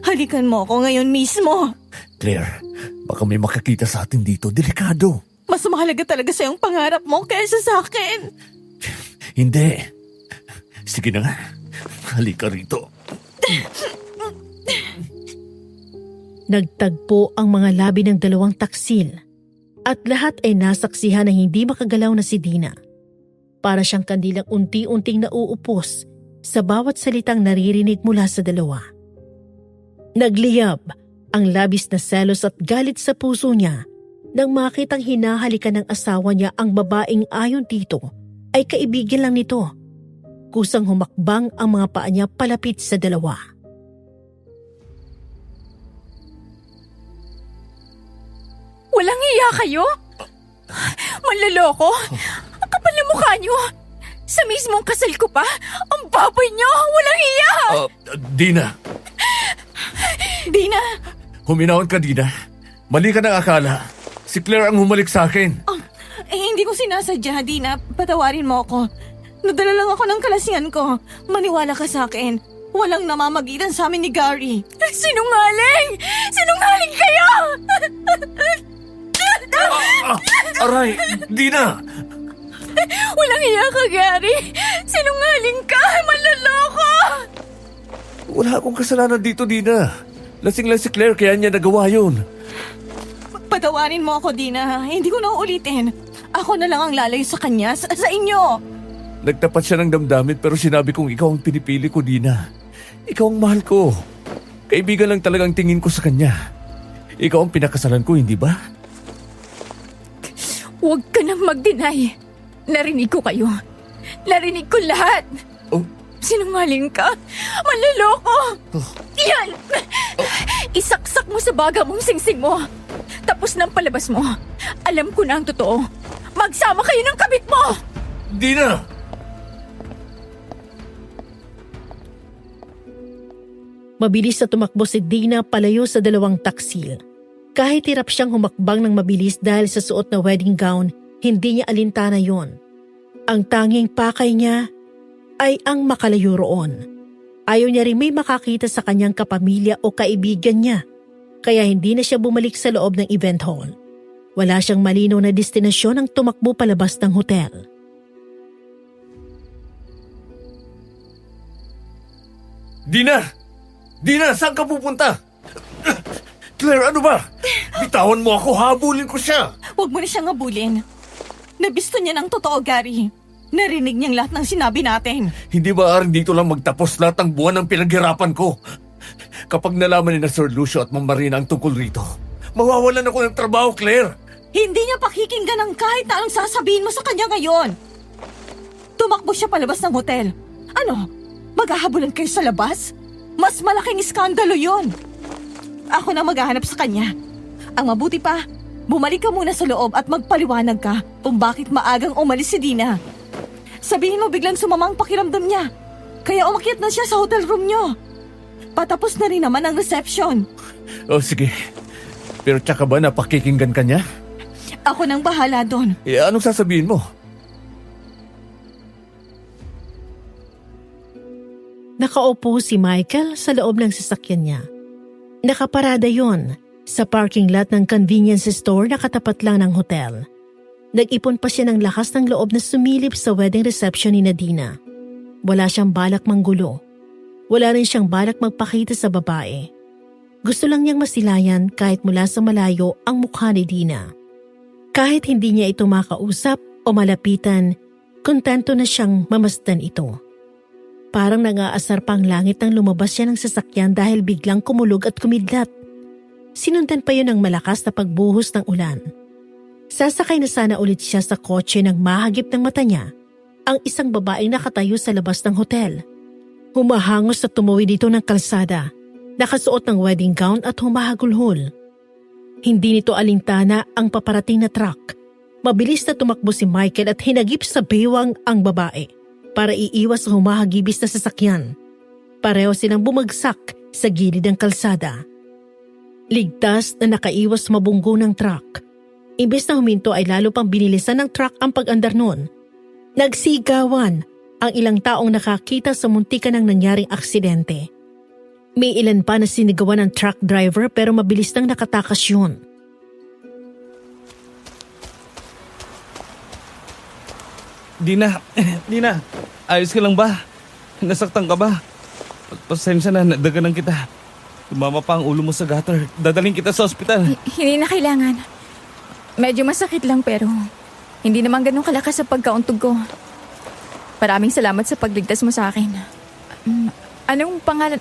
[SPEAKER 1] Halikan mo ako ngayon mismo.
[SPEAKER 7] Claire, baka may makakita sa atin dito. Delikado.
[SPEAKER 1] Mas mahalaga talaga sa yung pangarap mo kaysa sa akin.
[SPEAKER 7] Hindi. Sige na nga. Halika rito.
[SPEAKER 5] Nagtagpo ang mga labi ng dalawang taksil at lahat ay nasaksihan na hindi makagalaw na si Dina. Para siyang kandilang unti-unting nauupos sa bawat salitang naririnig mula sa dalawa. Nagliyab ang labis na selos at galit sa puso niya nang makitang hinahalikan ng asawa niya ang babaeng ayon dito ay kaibigan lang nito. Kusang humakbang ang mga paa niya palapit sa dalawa.
[SPEAKER 2] Walang hiya kayo? Manloloko? Ang kapal na mukha niyo. Sa mismong kasal ko pa? Ang baboy niyo! Walang hiya!
[SPEAKER 7] Dina!
[SPEAKER 1] Dina!
[SPEAKER 7] Huminahon ka, Dina. Mali ka ng akala. Si Claire ang humalik sa akin.
[SPEAKER 1] Hindi ko sinasadya, Dina. Patawarin mo ako. Nadala lang ako ng kalasingan ko. Maniwala ka sa akin. Walang namamagitan sa amin ni Gary.
[SPEAKER 2] Sinungaling! Sinungaling kayo!
[SPEAKER 7] Aray! Dina!
[SPEAKER 2] Walang hiya ka, Gary! Sinungaling ka! Manloloko!
[SPEAKER 7] Wala akong kasalanan dito, Dina. Lasing lang si Claire kaya niya nagawa yun.
[SPEAKER 1] Patawarin mo ako, Dina. Hindi ko na uulitin. Ako na lang ang lalayo sa kanya, sa inyo.
[SPEAKER 7] Nagtapat siya ng damdamin pero sinabi kong ikaw ang pinipili ko, Dina. Ikaw ang mahal ko. Kaibigan lang talagang tingin ko sa kanya. Ikaw ang pinakasalan ko, hindi ba?
[SPEAKER 2] Huwag ka nang mag-deny. Narinig ko kayo. Narinig ko lahat.
[SPEAKER 7] Oh.
[SPEAKER 2] Sinungaling ka. Manloloko. Yan! Isaksak mo sa baga mong singsing mo. Tapos ng palabas mo. Alam ko na ang totoo. Magsama kayo ng kabit mo!
[SPEAKER 7] Dina!
[SPEAKER 5] Mabilis na tumakbo si Dina palayo sa dalawang taksil. Kahit hirap siyang humakbang ng mabilis dahil sa suot na wedding gown, hindi niya alintana yon. Ang tanging pakay niya ay ang makalayo roon. Ayaw niya rin may makakita sa kanyang kapamilya o kaibigan niya, kaya hindi na siya bumalik sa loob ng event hall. Wala siyang malinaw na destinasyon ang tumakbo palabas ng hotel.
[SPEAKER 7] Dina! Dina, saan ka pupunta? Claire, ano ba? Bitawan mo ako, habulin ko siya.
[SPEAKER 3] Huwag mo na siyang abulin. Nabisto niya ng totoo, Gary. Narinig niyang lahat ng sinabi natin.
[SPEAKER 7] Hindi ba aring dito lang magtapos lahat ng buwan ng pinaghirapan ko? Kapag nalaman ni na Sir Lucio at Ma'am Marina ang tungkol rito, mawawalan ako ng trabaho, Claire.
[SPEAKER 3] Hindi niya pakikinggan ang kahit na anong sasabihin mo sa kanya ngayon. Tumakbo siya palabas ng hotel. Ano? Maghahabulan kayo sa labas? Mas malaking iskandalo yon. Ako na maghahanap sa kanya. Ang mabuti pa, bumalik ka muna sa loob at magpaliwanag ka kung bakit maagang umalis si Dina. Sabihin mo biglang sumamang pakiramdam niya. Kaya umakyat na siya sa hotel room niyo. Patapos na rin naman ang reception.
[SPEAKER 7] Oh, sige. Pero tsaka ba napakikinggan ka niya?
[SPEAKER 3] Ako nang bahala doon.
[SPEAKER 7] Anong sasabihin mo?
[SPEAKER 5] Nakaupo si Michael sa loob ng sasakyan niya. Nakaparada yon sa parking lot ng convenience store na katapat lang ng hotel. Nag-ipon pa siya ng lakas ng loob na sumilip sa wedding reception ni Nadina. Wala siyang balak manggulo. Wala rin siyang balak magpakita sa babae. Gusto lang niyang masilayan kahit mula sa malayo ang mukha ni Dina. Kahit hindi niya ito makausap o malapitan, kontento na siyang mamasdan ito. Parang nang-aasar pa ang langit nang lumabas siya ng sasakyan dahil biglang kumulog at kumidlat. Sinundan pa yun ng malakas na pagbuhos ng ulan. Sasakay na sana ulit siya sa kotse nang mahagip ng mata niya ang isang babaeng nakatayo sa labas ng hotel. Humahangos at tumawid dito ng kalsada, nakasuot ng wedding gown at humahagulhol. Hindi nito alintana ang paparating na truck. Mabilis na tumakbo si Michael at hinagip sa baywang ang babae para iiwas sa humahagibis na sasakyan. Pareho silang bumagsak sa gilid ng kalsada. Ligtas na nakaiwas mabunggo ng truck. Imbes na huminto ay lalo pang binilisan ng truck ang pag-andar noon. Nagsigawan ang ilang taong nakakita sa muntikan ng nangyaring aksidente. May ilan pa na sinigawan ng truck driver pero mabilis nang nakatakas yun.
[SPEAKER 6] Dina, ayos ka lang ba? Nasaktan ka ba? Pasensya na, nadaganan kita. Tumama pa ang ulo mo sa gutter. Dadaling kita sa ospital.
[SPEAKER 2] Hindi na kailangan. Medyo masakit lang pero hindi naman ganun kalakas sa pagkauntog ko. Maraming salamat sa pagligtas mo sa akin. Anong pangalan?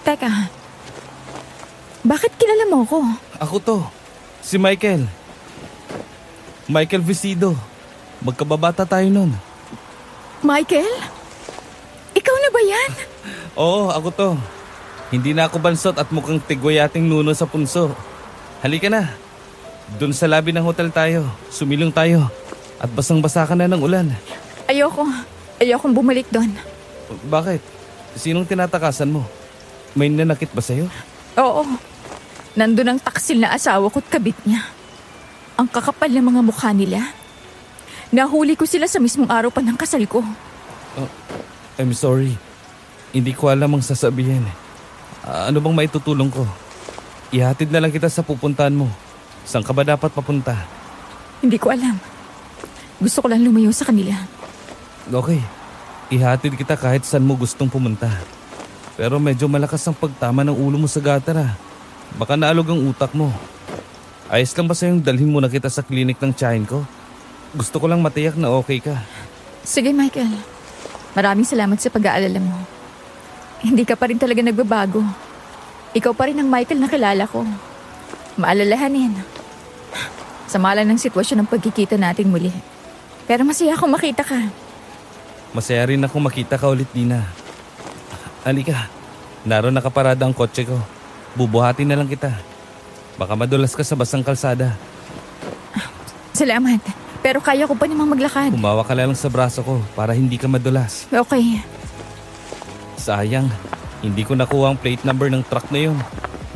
[SPEAKER 2] Teka. Bakit kilala mo ko?
[SPEAKER 6] Ako to, si Michael. Michael Visido. Magkababata tayo nun.
[SPEAKER 2] Michael? Ikaw na ba yan?
[SPEAKER 6] Oo, ako to. Hindi na ako bansot at mukhang tigwayating nuno sa punso. Halika na. Doon sa lobby ng hotel tayo. Sumilong tayo. At basang-basa ka na ng ulan.
[SPEAKER 2] Ayokong bumalik doon.
[SPEAKER 6] Bakit? Sinong tinatakasan mo? May nanakit ba sa'yo?
[SPEAKER 2] Oo. Nandun ang taksil na asawa ko't kabit niya. Ang kakapal ng mga mukha nila. Nahuli ko sila sa mismong araw pa ng kasal ko.
[SPEAKER 6] I'm sorry. Hindi ko alam ang sasabihin. Ano bang maitutulong ko? Ihatid na lang kita sa pupuntahan mo. Saan ka ba dapat papunta?
[SPEAKER 2] Hindi ko alam. Gusto ko lang lumayo sa kanila.
[SPEAKER 6] Okay. Ihatid kita kahit saan mo gustong pumunta. Pero medyo malakas ang pagtama ng ulo mo sa gutter. Baka naalog ang utak mo. Ayos lang ba sa'yong dalhin muna kita sa klinik ng tiyahin ko? Gusto ko lang matiyak na okay ka.
[SPEAKER 2] Sige, Michael. Maraming salamat sa pag-aalala mo. Hindi ka pa rin talaga nagbabago. Ikaw pa rin ang Michael na kilala ko. Maalalahanin. Sa malan ng sitwasyon ng pagkikita natin muli. Pero masaya akong makita ka.
[SPEAKER 6] Masaya rin akong makita ka ulit, Dina. Halika. Naroon nakaparada ang kotse ko. Bubuhatin na lang kita. Baka madulas ka sa basang kalsada.
[SPEAKER 2] Salamat. Pero kaya ko pa namang maglakad.
[SPEAKER 6] Humawa ka lang sa braso ko para hindi ka madulas.
[SPEAKER 2] Okay.
[SPEAKER 6] Sayang, hindi ko nakuha ang plate number ng truck na yun.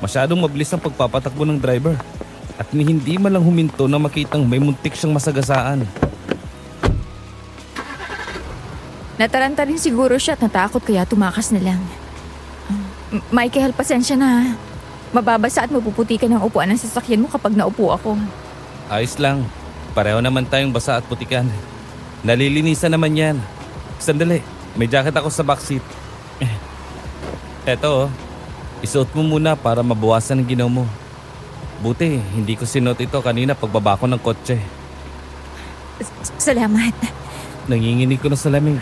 [SPEAKER 6] Masyadong mabilis ang pagpapatakbo ng driver. At ni hindi man lang huminto na makitang may muntik siyang masagasaan.
[SPEAKER 2] Nataranta rin siguro siya at natakot kaya tumakas na lang. Michael, pasensya na ha. Mababasa at mapuputi ka ng upuan ng sasakyan mo kapag naupo ako.
[SPEAKER 6] Ayos lang. Pareho naman tayong basa at putikan. Nalilinisan naman yan. Sandali, may jacket ako sa backseat. Eto oh. Isuot mo muna para mabawasan ang ginaw mo. Buti, hindi ko sinuot ito kanina pagbaba ko ng kotse.
[SPEAKER 2] Salamat.
[SPEAKER 6] Nanginginig ko na sa lamig.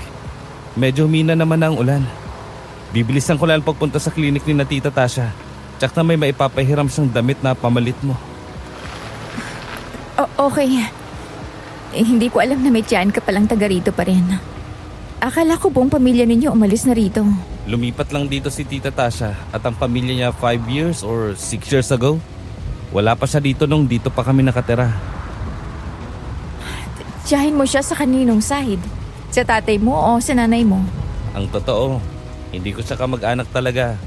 [SPEAKER 6] Medyo humina naman na ang ulan. Bibilisan ko lang pagpunta sa klinik ni na Tita Tasha. Tsak na may maipapahiram siyang damit na pamalit mo.
[SPEAKER 2] Okay. Hindi ko alam na may tiyan ka palang taga rito pa rin. Akala ko buong pamilya ninyo umalis na rito.
[SPEAKER 6] Lumipat lang dito si Tita Tasha at ang pamilya niya 5 years or 6 years ago. Wala pa siya dito nung dito pa kami nakatira.
[SPEAKER 2] Tiyahin mo siya sa kaninong side? Sa tatay mo o sa nanay mo?
[SPEAKER 6] Ang totoo, hindi ko siya kamag-anak talaga.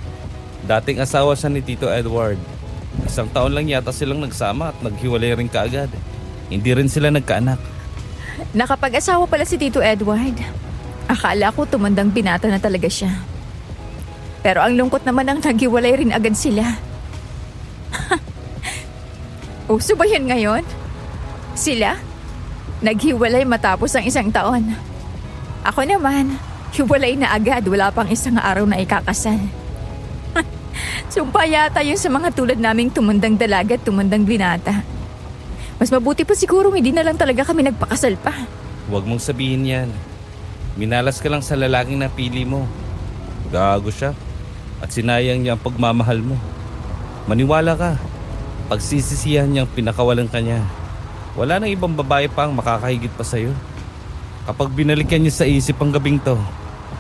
[SPEAKER 6] Dating asawa siya ni Tito Edward. 1 taon lang yata silang nagsama at naghiwalay rin kaagad. Hindi rin sila nagkaanak.
[SPEAKER 2] Nakapag-asawa pala si Tito Edward. Akala ko tumandang binata na talaga siya. Pero ang lungkot naman ang naghiwalay rin agad sila. Uso ba yan ngayon? Sila? Naghiwalay matapos ang 1 taon. Ako naman, hiwalay na agad, wala pang 1 araw na ikakasal. Sumpa yata yun sa mga tulad naming tumandang dalaga at tumandang binata. Mas mabuti pa siguro hindi na lang talaga kami nagpakasal pa.
[SPEAKER 6] Huwag mong sabihin yan. Minalas ka lang sa lalaking napili mo. Gago siya. At sinayang niya ang pagmamahal mo. Maniwala ka. Pagsisisihan niyang pinakawalan ka niya. Wala nang ibang babae pa ang makakahigit pa sa'yo. Kapag binalikan niya sa isip ang gabing to,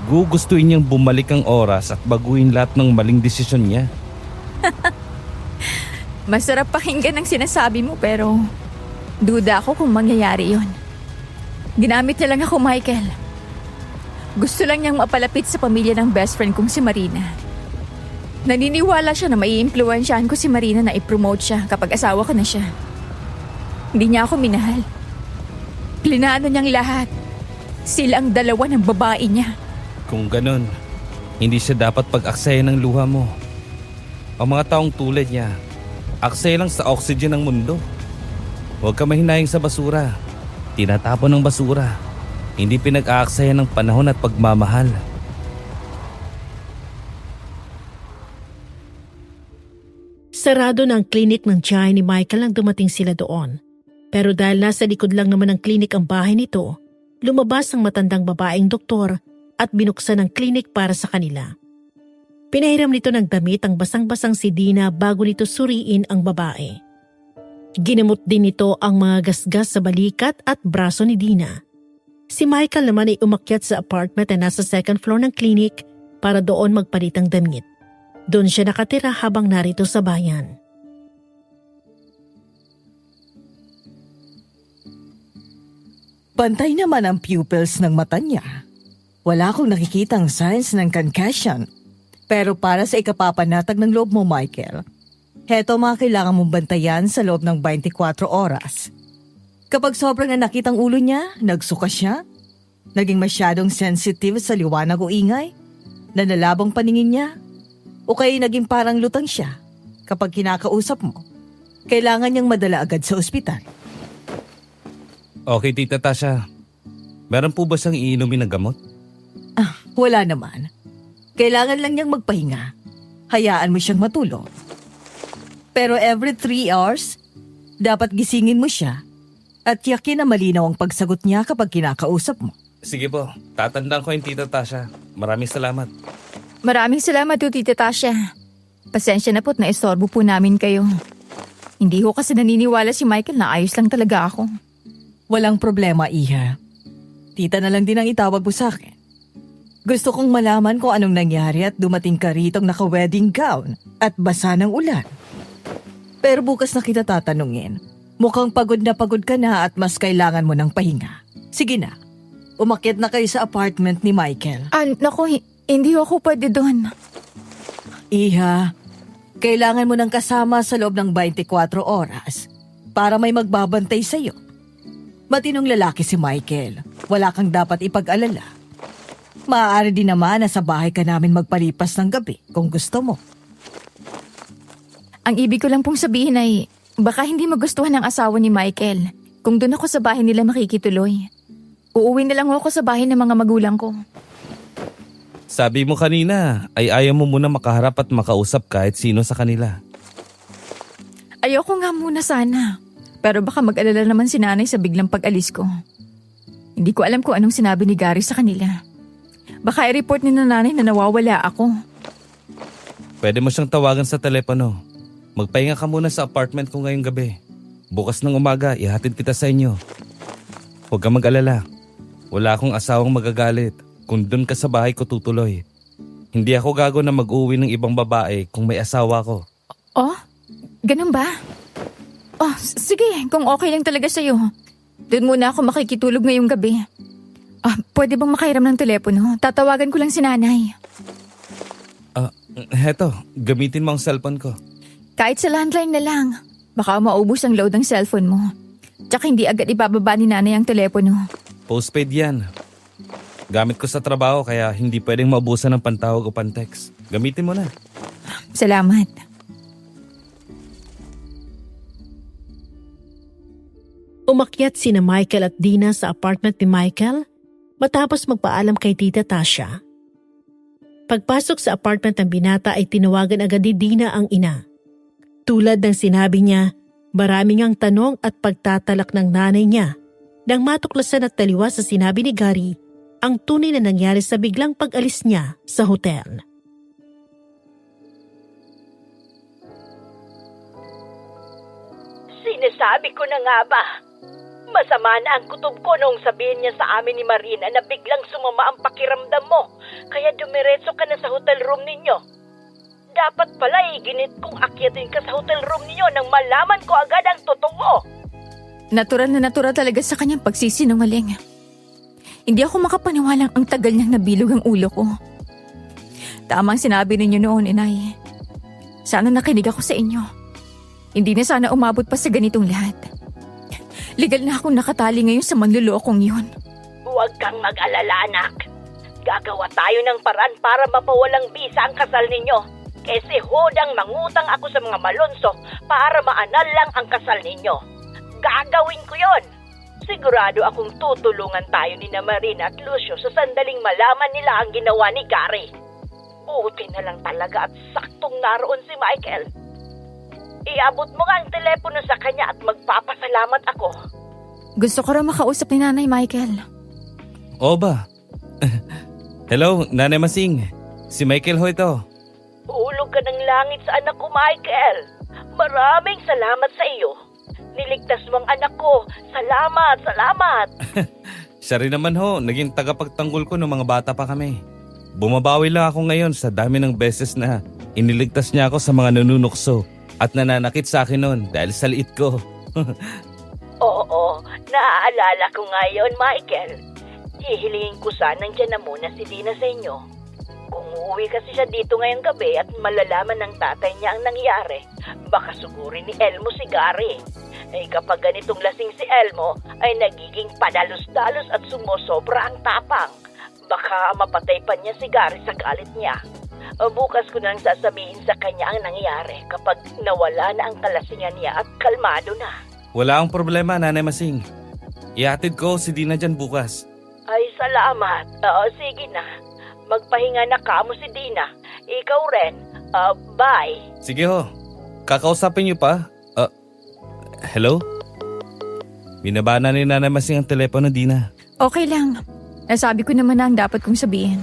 [SPEAKER 6] gugustuhin niyang bumalik ang oras at baguhin lahat ng maling desisyon niya.
[SPEAKER 2] Masarap pakinggan ang sinasabi mo pero duda ako kung mangyayari yon. Ginamit niya lang ako, Michael. Gusto lang niyang mapalapit sa pamilya ng best friend kong si Marina. Naniniwala siya na maiimpluwensyahan ko si Marina na i-promote siya kapag asawa ko na siya. Hindi niya ako minahal. Plinano niyang lahat. Sila ang dalawa ng babae niya.
[SPEAKER 6] Kung ganun, hindi siya dapat pag-aksaya ng luha mo. Ang mga taong tulad niya, aksaya lang sa oxygen ng mundo. Huwag ka mahinayang sa basura. Tinatapon ng basura. Hindi pinag-aaksaya ng panahon at pagmamahal.
[SPEAKER 5] Sarado na ang klinik ng tiyahin ni Michael nang dumating sila doon. Pero dahil nasa likod lang naman ng klinik ang bahay nito, lumabas ang matandang babaeng doktor at binuksan ang klinik para sa kanila. Pinahiram nito ng damit ang basang-basang si Dina bago nito suriin ang babae. Ginamot din nito ang mga gasgas sa balikat at braso ni Dina. Si Michael naman ay umakyat sa apartment na nasa 2nd floor ng klinik para doon magpalit ng damit. Doon siya nakatira habang narito sa bayan.
[SPEAKER 3] Pantay naman ang pupils ng mata niya. Wala akong nakikitang signs ng concussion. Pero para sa ikapapanatag ng loob mo, Michael, heto mga kailangan mong bantayan sa loob ng 24 oras. Kapag sobrang nanakit ang ulo niya, nagsuka siya, naging masyadong sensitive sa liwanag o ingay, nanalabang paningin niya, o kaya naging parang lutang siya kapag kinakausap mo, kailangan niyang madala agad sa ospital.
[SPEAKER 6] Okay, Tita Tasha. Meron po ba siyang iinumin na gamot?
[SPEAKER 3] Wala naman. Kailangan lang niyang magpahinga. Hayaan mo siyang matulog. Pero every 3 hours, dapat gisingin mo siya at yakin na malinaw ang pagsagot niya kapag kinakausap mo.
[SPEAKER 6] Sige po, tatandaan ko yung Tita Tasha. Maraming salamat.
[SPEAKER 2] Maraming salamat po, Tita Tasha. Pasensya na po't naistorbo po namin kayo. Hindi ko kasi naniniwala si Michael na ayos lang talaga ako.
[SPEAKER 3] Walang problema, Iha. Tita na lang din ang itawag mo sa akin. Gusto kong malaman kung anong nangyari at dumating ka ritong naka-wedding gown at basa ng ulan. Pero bukas na kita tatanungin. Mukhang pagod ka na at mas kailangan mo ng pahinga. Sige na, umakyat na kayo sa apartment ni Michael.
[SPEAKER 2] Naku, hindi ako pwede doon.
[SPEAKER 3] Iha, kailangan mo ng kasama sa loob ng 24 oras para may magbabantay sa'yo. Matinong lalaki si Michael. Wala kang dapat ipag-alala. Maaari din naman na sa bahay ka namin magpalipas ng gabi kung gusto mo.
[SPEAKER 2] Ang ibig ko lang pong sabihin ay baka hindi magustuhan ng asawa ni Michael kung doon ako sa bahay nila makikituloy. Uuwi na lang ako sa bahay ng mga magulang ko.
[SPEAKER 6] Sabi mo kanina ay ayaw mo muna makaharap at makausap kahit sino sa kanila.
[SPEAKER 2] Ayoko nga muna sana. Pero baka mag-alala naman si nanay sa biglang pag-alis ko. Hindi ko alam kung anong sinabi ni Gary sa kanila. Baka i-report ni nanay na nawawala ako.
[SPEAKER 6] Pwede mo siyang tawagan sa telepono. Magpahinga ka muna sa apartment ko ngayong gabi. Bukas ng umaga, ihatid kita sa inyo. Huwag kang mag-alala. Wala akong asawang magagalit. Kung doon ka sa bahay ko tutuloy. Hindi ako gago na mag-uwi ng ibang babae kung may asawa ko.
[SPEAKER 2] Oh? Ganun ba? Oh, sige, kung okay lang talaga sa'yo. Doon muna ako makikitulog ngayong gabi. Pwede bang makahiram ng telepono? Tatawagan ko lang si nanay.
[SPEAKER 6] Heto, gamitin mo ang cellphone ko.
[SPEAKER 2] Kahit sa landline na lang. Baka maubos ang load ng cellphone mo. Tsaka hindi agad ibababa ni nanay ang telepono.
[SPEAKER 6] Postpaid yan. Gamit ko sa trabaho kaya hindi pwedeng maubusan ng pantawag o pantext. Gamitin mo na.
[SPEAKER 2] Salamat.
[SPEAKER 5] Umakyat sina Michael at Dina sa apartment ni Michael matapos magpaalam kay Tita Tasha. Pagpasok sa apartment ng binata ay tinawagan agad ni Dina ang ina. Tulad ng sinabi niya, maraming ang tanong at pagtatalak ng nanay niya nang matuklasan at taliwas sa sinabi ni Gary ang tunay na nangyari sa biglang pag-alis niya sa hotel.
[SPEAKER 1] Sinasabi ko na nga ba? Masama na ang kutob ko nung sabihin niya sa amin ni Marina na biglang sumama ang pakiramdam mo. Kaya dumiretso ka na sa hotel room ninyo. Dapat pala ginit kong akyatin ka sa hotel room ninyo nang malaman ko agad ang totoo.
[SPEAKER 2] Natural na natural talaga sa kanyang pagsisinungaling. Hindi ako makapaniwalang ang tagal niyang nabilog ang ulo ko. Tamang sinabi ninyo noon, inay. Sana nakinig ako sa inyo. Hindi na sana umabot pa sa ganitong lahat. Legal na akong nakatali ngayon sa manlulokong yun.
[SPEAKER 1] Huwag kang mag-alala, anak. Gagawa tayo ng paraan para mapawalang bisa ang kasal ninyo. Kasi hodang mangutang ako sa mga malonso para maanal lang ang kasal ninyo. Gagawin ko yon. Sigurado akong tutulungan tayo ni na Marina at Lucio sa sandaling malaman nila ang ginawa ni Gary. Buti na lang talaga at saktong naroon si Michael. Iabot mo nga ang telepono sa kanya at magpapasalamat ako.
[SPEAKER 2] Gusto ko raw makausap ni Nanay Michael.
[SPEAKER 6] O ba? Hello, Nanay Masing. Si Michael ho ito.
[SPEAKER 1] Hulog ka ng langit sa anak ko, Michael. Maraming salamat sa iyo. Niligtas mo ang anak ko. Salamat, salamat.
[SPEAKER 6] Siya rin naman ho, naging tagapagtanggol ko nung mga bata pa kami. Bumabawi lang ako ngayon sa dami ng beses na iniligtas niya ako sa mga nanunukso at nananakit sa akin noon dahil sa liit ko.
[SPEAKER 1] Oo, naaalala ko ngayon, Michael. Hihilingin ko sanang dyan na muna si Dina sa inyo. Kung uuwi kasi siya dito ngayong gabi at malalaman ng tatay niya ang nangyari, baka sugurin ni Elmo si Gary. Kapag ganitong lasing si Elmo, ay nagiging padalos-dalos at sumosobra ang tapang. Baka mapatay pa niya si Gary sa galit niya. Bukas ko nang sasabihin sa kanya ang nangyari kapag nawala na ang kalasingan niya at kalmado na.
[SPEAKER 6] Wala akong problema, Nanay Masing. Ihatid ko si Dina dyan bukas.
[SPEAKER 1] Ay, salamat. Sige na. Magpahinga na kamo si Dina. Ikaw rin. Bye.
[SPEAKER 6] Sige ho. Kakausapin niyo pa? Hello? Binaba na ni Nanay Masing ang telepono, Dina.
[SPEAKER 2] Okay lang. Nasabi ko naman na ang dapat kong sabihin.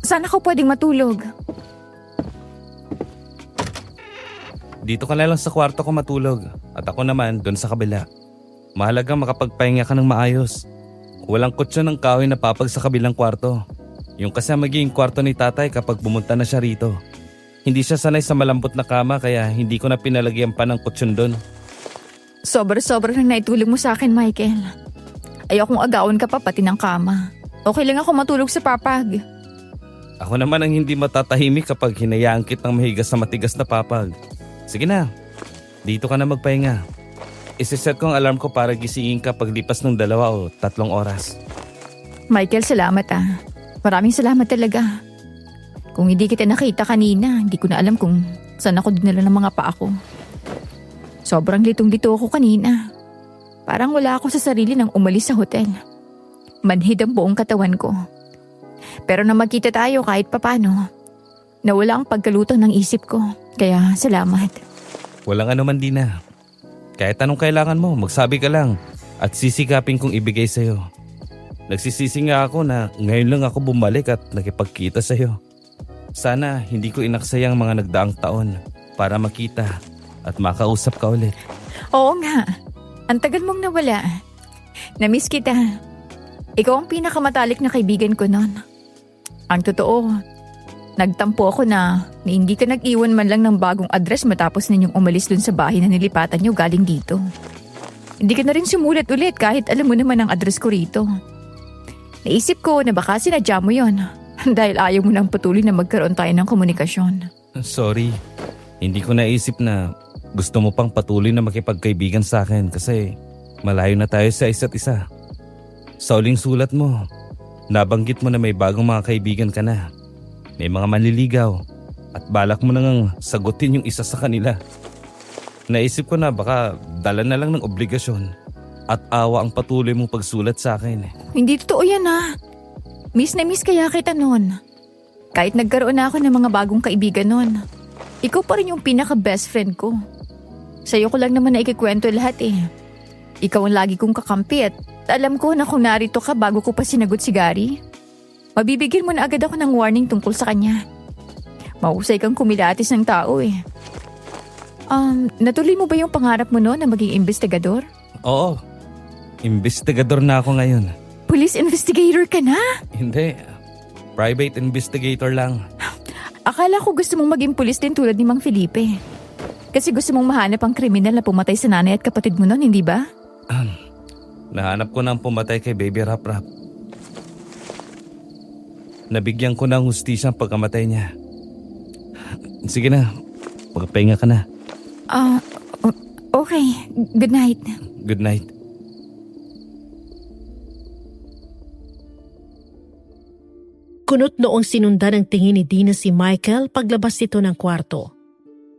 [SPEAKER 2] Sana ko pwedeng matulog.
[SPEAKER 6] Dito ka na lang sa kwarto ko matulog. At ako naman doon sa kabila. Mahalagang makapagpahinga ka ng maayos. Walang kutsyon ng kahoy na papag sa kabilang kwarto. Yung kasi magiging kwarto ni tatay kapag bumunta na siya rito. Hindi siya sanay sa malambot na kama kaya hindi ko na pinalagyan pa ng kutsyon doon.
[SPEAKER 2] Sobra-sobra nang naitulog mo sa akin, Michael. Ayokong agawan ka pa pati ng kama. Okay lang ako matulog sa papag.
[SPEAKER 6] Ako naman ang hindi matatahimik kapag hinayaan kitang mahigas sa matigas na papag. Sige na, dito ka na magpahinga. Isiset ko ang alarm ko para gisingin ka paglipas ng 2 o 3 oras.
[SPEAKER 2] Michael, salamat Maraming salamat talaga. Kung hindi kita nakita kanina, hindi ko na alam kung saan ako dinala ng mga paa ko. Sobrang litong-lito ako kanina. Parang wala ako sa sarili nang umalis sa hotel. Manhid ang buong katawan ko. Pero na magkita tayo kahit papano, nawala ang pagkalutang ng isip ko. Kaya salamat.
[SPEAKER 6] Walang anuman, Dina. Kahit anong kailangan mo, magsabi ka lang at sisikapin kong ibigay sa'yo. Nagsisisi nga ako na ngayon lang ako bumalik at nakipagkita sa'yo. Sana hindi ko inaksaya ang mga nagdaang taon para makita at makausap ka ulit.
[SPEAKER 2] Oo nga, ang tagal mong nawala. Namiss kita. Ikaw ang pinakamatalik na kaibigan ko noon. Ang totoo, nagtampo ako na hindi ka nag-iwan man lang ng bagong address matapos ninyong umalis dun sa bahay na nilipatan niyo galing dito. Hindi ka na rin sumulat ulit kahit alam mo naman ang address ko rito. Naisip ko na baka sinadya mo yon dahil ayaw mo nang patuloy na magkaroon tayo ng komunikasyon.
[SPEAKER 6] Sorry, hindi ko naisip na gusto mo pang patuloy na makipagkaibigan sa akin kasi malayo na tayo sa isa't isa. Sa uling sulat mo, nabanggit mo na may bagong mga kaibigan ka na. May mga manliligaw at balak mo nang sagutin yung isa sa kanila. Naisip ko na baka dala na lang ng obligasyon at awa ang patuloy mong pagsulat sa akin.
[SPEAKER 2] Hindi totoo yan ha. Miss na miss kaya kita noon. Kahit nagkaroon na ako ng mga bagong kaibigan noon, ikaw pa rin yung pinaka-best friend ko. Sa'yo ko lang naman na ikikwento lahat eh. Ikaw ang lagi kong kakampi at alam ko na kung narito ka bago ko pa sinagot si Gary, mabibigyan mo na agad ako ng warning tungkol sa kanya. Mahusay kang kumilatis ng tao eh. Natuloy mo ba yung pangarap mo noon na maging investigador?
[SPEAKER 6] Oo, investigador na ako ngayon.
[SPEAKER 2] Police investigator ka na?
[SPEAKER 6] Hindi, private investigator lang.
[SPEAKER 2] Akala ko gusto mong maging pulis din tulad ni Mang Felipe. Kasi gusto mong mahanap ang kriminal na pumatay sa nanay at kapatid mo noon, hindi ba?
[SPEAKER 6] Nahanap ko na ang pumatay kay Baby Rap Rap. Nabigyan ko ng hustisya ang pagkamatay niya. Sige na, magpahinga ka na.
[SPEAKER 2] Okay. Good night.
[SPEAKER 6] Good night.
[SPEAKER 5] Kunot noong sinundan ng tingin ni Dina si Michael paglabas nito ng kwarto.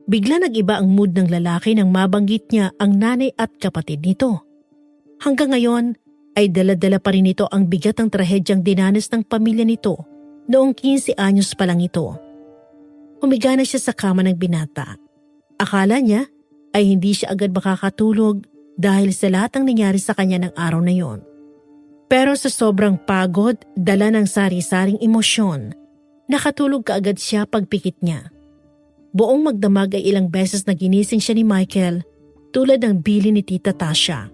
[SPEAKER 5] Bigla nag-iba ang mood ng lalaki nang mabanggit niya ang nanay at kapatid nito. Hanggang ngayon ay dala-dala pa rin ito ang bigat ng trahedyang dinanas ng pamilya nito noong 15 anyos pa lang ito. Humiga na siya sa kama ng binata. Akala niya ay hindi siya agad makakatulog dahil sa lahat ng nangyari sa kanya ng araw na yon. Pero sa sobrang pagod, dala ng sari-saring emosyon, nakatulog kaagad siya pagpikit niya. Buong magdamag ay ilang beses na ginising siya ni Michael tulad ng bili ni Tita Tasha.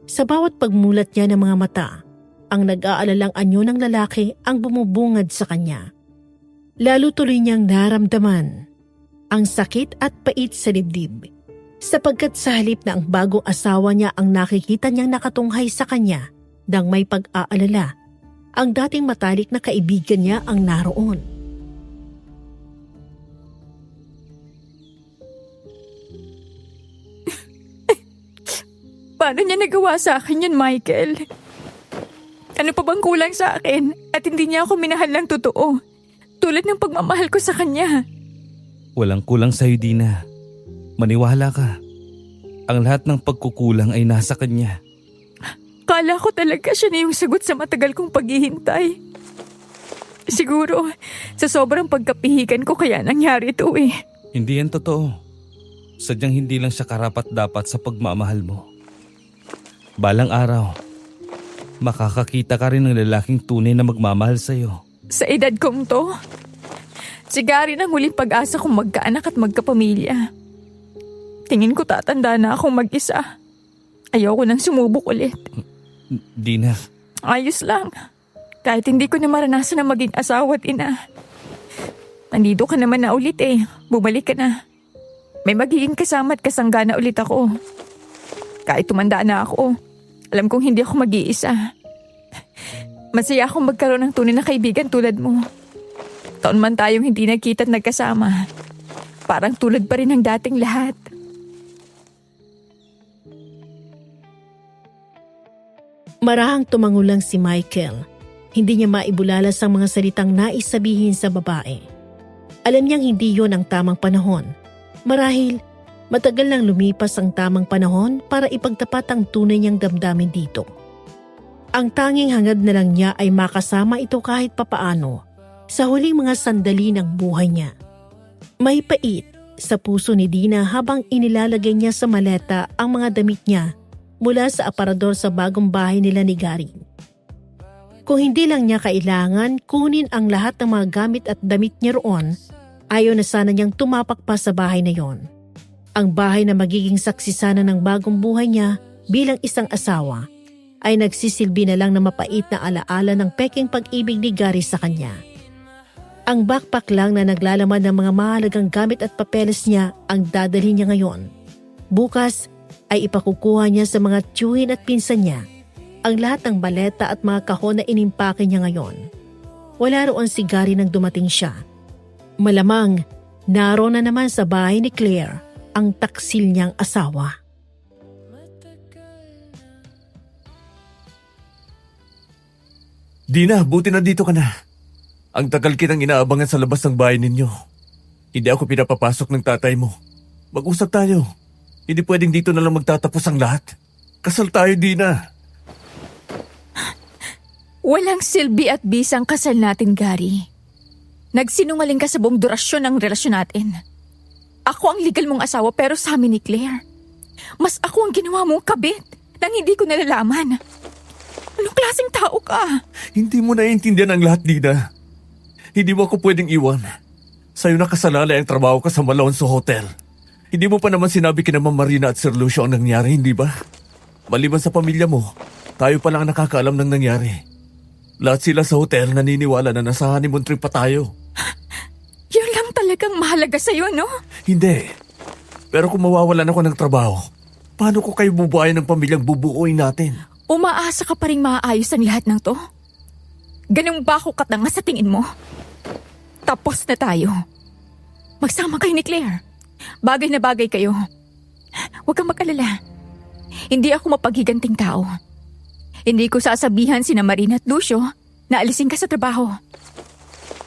[SPEAKER 5] Sa bawat pagmulat niya ng mga mata, ang nag-aalalang anyo ng lalaki ang bumubungad sa kanya. Lalo tuloy niyang naramdaman ang sakit at pait sa dibdib sapagkat sa halip na ang bagong asawa niya ang nakikita niyang nakatunghay sa kanya nang may pag-aalala, ang dating matalik na kaibigan niya ang naroon.
[SPEAKER 2] Paano niya nagawa sa akin yun, Michael? Ano pa bang kulang sa akin at hindi niya ako minahal ng totoo? Tulad ng pagmamahal ko sa kanya.
[SPEAKER 6] Walang kulang sa'yo, Dina. Maniwala ka. Ang lahat ng pagkukulang ay nasa kanya.
[SPEAKER 2] Kala ko talaga siya na yung sagot sa matagal kong paghihintay. Siguro, sa sobrang pagkapihikan ko kaya nangyari ito eh.
[SPEAKER 6] Hindi yan totoo. Sadyang hindi lang siya karapat-dapat sa pagmamahal mo. Balang araw, makakakita ka rin ng lalaking tunay na magmamahal sa'yo.
[SPEAKER 2] Sa edad kong to, si Gary ang huling pag-asa kong magkaanak at magkapamilya. Tingin ko tatanda na akong mag-isa. Ayoko nang sumubok ulit.
[SPEAKER 6] Dina.
[SPEAKER 2] Ayos lang. Kahit hindi ko na maranasan na maging asawa at ina. Nandito ka naman na ulit eh. Bumalik ka na. May magiging kasama at kasangga na ulit ako. Kahit tumanda na ako, alam kong hindi ako mag-iisa. Masaya akong magkaroon ng tunay na kaibigan tulad mo. Taon man tayong hindi nagkita at nagkasama. Parang tulad pa rin ng dating lahat.
[SPEAKER 5] Marahang tumangulang si Michael. Hindi niya maibulalas ang mga salitang nais sabihin sa babae. Alam niyang hindi yon ang tamang panahon. Marahil, matagal nang lumipas ang tamang panahon para ipagtapat ang tunay niyang damdamin dito. Ang tanging hangad na lang niya ay makasama ito kahit papaano sa huling mga sandali ng buhay niya. May pait sa puso ni Dina habang inilalagay niya sa maleta ang mga damit niya mula sa aparador sa bagong bahay nila ni Gary. Kung hindi lang niya kailangan kunin ang lahat ng mga gamit at damit niya roon, ayaw na sana niyang tumapak pa sa bahay na yon. Ang bahay na magiging saksi sana ng bagong buhay niya bilang isang asawa ay nagsisilbi na lang na mapait na alaala ng peking pag-ibig ni Gary sa kanya. Ang backpack lang na naglalaman ng mga mahalagang gamit at papeles niya ang dadalhin niya ngayon. Bukas ay ipakukuha niya sa mga tiyuhin at pinsan niya ang lahat ng baleta at mga kahon na inimpake niya ngayon. Wala roon si Gary nang dumating siya. Malamang naroon na naman sa bahay ni Claire ang taksil niyang asawa.
[SPEAKER 7] Dina, buti na dito ka na. Ang tagal kitang inaabangan sa labas ng bahay ninyo. Hindi ako pinapapasok ng tatay mo. Mag-usap tayo. Hindi pwedeng dito na lang magtatapos ang lahat. Kasal tayo, Dina.
[SPEAKER 2] Walang silbi at bisang kasal natin, Gary. Nagsinungaling ka sa buong durasyon ng relasyon natin. Ako ang legal mong asawa pero sa amin ni Claire. Mas ako ang ginawa mong kabit nang hindi ko nalalaman. Anong klaseng tao ka?
[SPEAKER 7] Hindi mo naiintindihan ang lahat, Dina. Hindi mo ako pwedeng iwan. Sa'yo nakasalalay ang trabaho ka sa Malonzo Hotel. Hindi mo pa naman sinabi kina Ma'am Marina at Sir Lucio ang nangyari, hindi ba? Maliban sa pamilya mo, tayo pa lang ang nakakaalam ng nangyari. Lahat sila sa hotel naniniwala na nasa honeymoon trip pa tayo.
[SPEAKER 2] Yun lang talagang mahalaga sa'yo, no?
[SPEAKER 7] Hindi. Pero kung mawawalan ako ng trabaho, paano ko kayo bubuhayin ng pamilyang bubuuin natin?
[SPEAKER 2] Umaasa ka pa rin maayos ang lahat ng to? Ganun ba ako katanga sa tingin mo? Tapos na tayo. Magsama kayo ni Claire. Bagay na bagay kayo. Huwag kang mag-alala. Hindi ako mapaghiganting tao. Hindi ko sasabihan sina Marina at Lucio na alisin ka sa trabaho.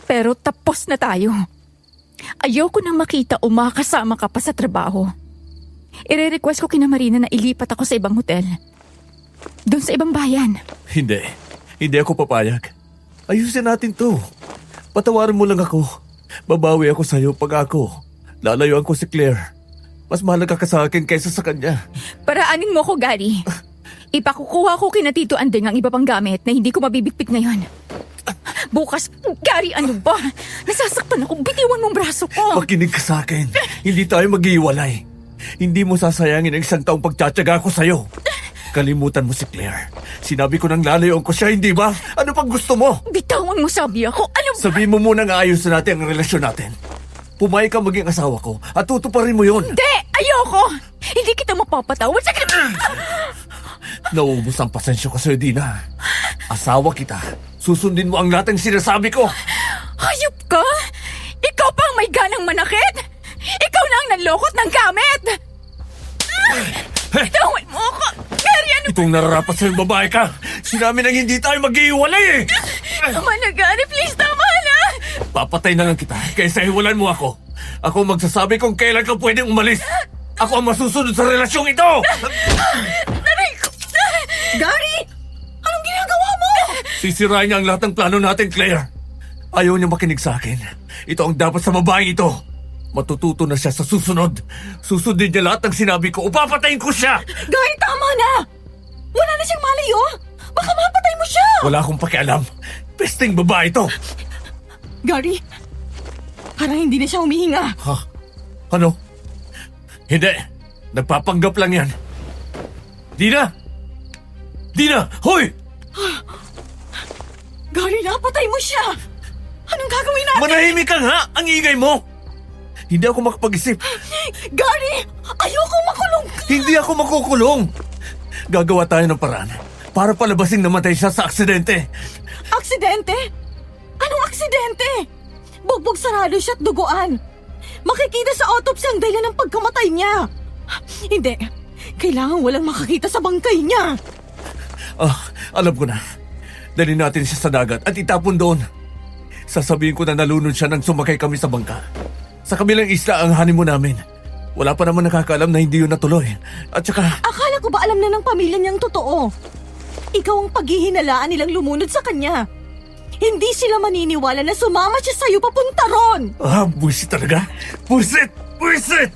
[SPEAKER 2] Pero tapos na tayo. Ayoko nang makita o makasama ka pa sa trabaho. Ire-request ko kina Marina na ilipat ako sa ibang hotel. Doon sa ibang bayan.
[SPEAKER 7] Hindi. Hindi ako papayag. Ayusin natin to. Patawarin mo lang ako. Babawi ako sa'yo pag ako. Lalayuan ko si Claire. Mas mahalaga ka sa akin kaysa sa kanya.
[SPEAKER 2] Paraanin mo ko, Gary. Ipakukuha ko kina Tito Andeng ang iba pang gamit na hindi ko mabibitbit ngayon. Bukas, Gary, ano ba? Nasasaktan ako. Bitiwan mong braso ko.
[SPEAKER 7] Makinig ka sa akin. Hindi tayo mag-iwalay. Hindi mo sasayangin ang isang taong pagtsatsaga ko sa'yo. Kalimutan mo si Claire. Sinabi ko nang lalayoan ko siya, hindi ba? Ano pang gusto mo?
[SPEAKER 2] Bitawan mo sabi ako. Ano ba?
[SPEAKER 7] Sabihin mo munang ayos na natin ang relasyon natin. Pumayag ka maging asawa ko at tutuparin mo yun.
[SPEAKER 2] Hindi! Ayoko! Hindi kita mapapatawad sa
[SPEAKER 7] Nauubos ang pasensya ko sa'yo, Dina. Asawa kita. Susundin mo ang lahat ng sinasabi ko.
[SPEAKER 2] Hayop ka? Ikaw pa ang may ganang manakit? Ikaw na ang nanlokot ng gamit! Bitawan mo ako! Gary, ano?
[SPEAKER 7] Itong nararapat sa'yo babae ka. Sinabi nang hindi tayo mag-iwalay eh.
[SPEAKER 2] Tama na, Gary. Please, tama na!
[SPEAKER 7] Papatay na lang kita kaysa hiwalan mo ako. Ako ang magsasabi kung kailan ka pwedeng umalis. Ako ang masusunod sa relasyong ito!
[SPEAKER 3] Gary! Anong ginagawa mo?
[SPEAKER 7] Sisirain niya ang lahat ng plano natin, Claire. Ayaw niya makinig sa akin. Ito ang dapat sa babaeng ito. Matututo na siya sa susunod. Susundin niya lahat ng sinabi ko o papatayin ko siya!
[SPEAKER 3] Gary, tama na! Wala na siyang malayo! Baka mapatay mo siya!
[SPEAKER 7] Wala akong pakialam. Pesting babae ito!
[SPEAKER 3] Gary, parang hindi na siya humihinga.
[SPEAKER 7] Ha? Ano? Hindi. Nagpapanggap lang yan. Dina! Dina! Hoy!
[SPEAKER 3] Gary, napatay mo siya! Anong gagawin natin?
[SPEAKER 7] Manahimik ka nga! Ang ingay mo! Hindi ako makapag-isip.
[SPEAKER 3] Gary, ayoko makulong ka!
[SPEAKER 7] Hindi ako makukulong! Gagawa tayo ng paraan para palabasing namatay siya sa aksidente.
[SPEAKER 3] Aksidente? Anong aksidente? Bugbog sarado siya at duguan. Makikita sa autopsy ang dahilan ng pagkamatay niya. Hindi. Kailangan walang makakita sa bangkay niya.
[SPEAKER 7] Alam ko na. Dalhin natin siya sa dagat at itapon doon. Sasabihin ko na nalunod siya nang sumakay kami sa bangka. Sa kabilang isla ang honeymoon namin. Wala pa naman nakakaalam na hindi yun natuloy. At saka...
[SPEAKER 3] Akala ko ba alam na ng pamilya niyang totoo? ikaw ang paghihinalaan nilang lumunod sa kanya. Hindi sila maniniwala na sumama siya sa'yo papunta ron.
[SPEAKER 7] Buwisit talaga. Buwisit! Buwisit!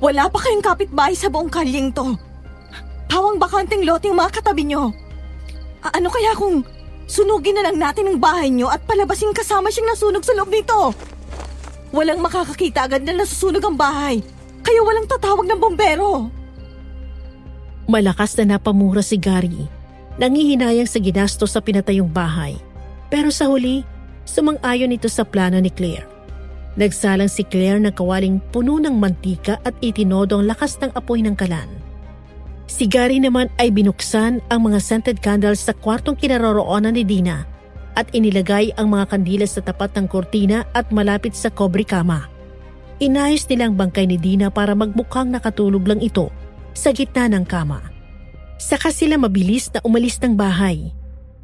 [SPEAKER 3] Wala pa kayong kapitbahay sa buong kalyeng to. Pawang bakanteng lote ang mga katabi nyo. Ano kaya kung sunugin na lang natin ang bahay nyo at palabasin kasama siyang nasunog sa loob nito? Walang makakakita agad na nasusunog ang bahay, kaya walang tatawag ng bombero.
[SPEAKER 5] Malakas na napamura si Gary. Nangihinayang sa ginastos sa pinatayong bahay. Pero sa huli, sumang-ayon ito sa plano ni Claire. Nagsalang si Claire ng kawaling puno ng mantika at itinodo ang lakas ng apoy ng kalan. Si Gary naman ay binuksan ang mga scented candles sa kwartong kinaroroonan ni Dina at inilagay ang mga kandila sa tapat ng kortina at malapit sa kobre kama. Inayos nilang bangkay ni Dina para magmukhang nakatulog lang ito sa gitna ng kama. Saka sila mabilis na umalis ng bahay.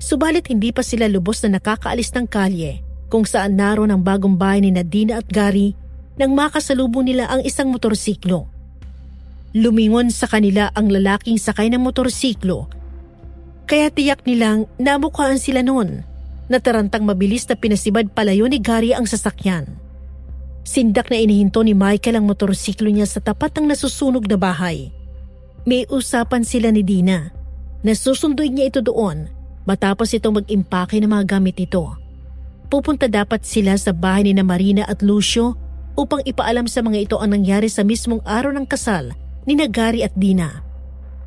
[SPEAKER 5] Subalit hindi pa sila lubos na nakakaalis ng kalye kung saan naroon ang bagong bahay ni Dina at Gary nang makasalubong nila ang isang motorsiklo. Lumingon sa kanila ang lalaking sakay ng motorsiklo. Kaya tiyak nilang namukhaan sila noon. Natarantang mabilis na pinasibad palayo ni Gary ang sasakyan. Sindak na inihinto ni Michael ang motorsiklo niya sa tapat ng nasusunog na bahay. May usapan sila ni Dina. Nasusunduin niya ito doon matapos itong mag-impake ng mga gamit nito. Pupunta dapat sila sa bahay ni Marina at Lucio upang ipaalam sa mga ito ang nangyari sa mismong araw ng kasal ni Gary at Dina.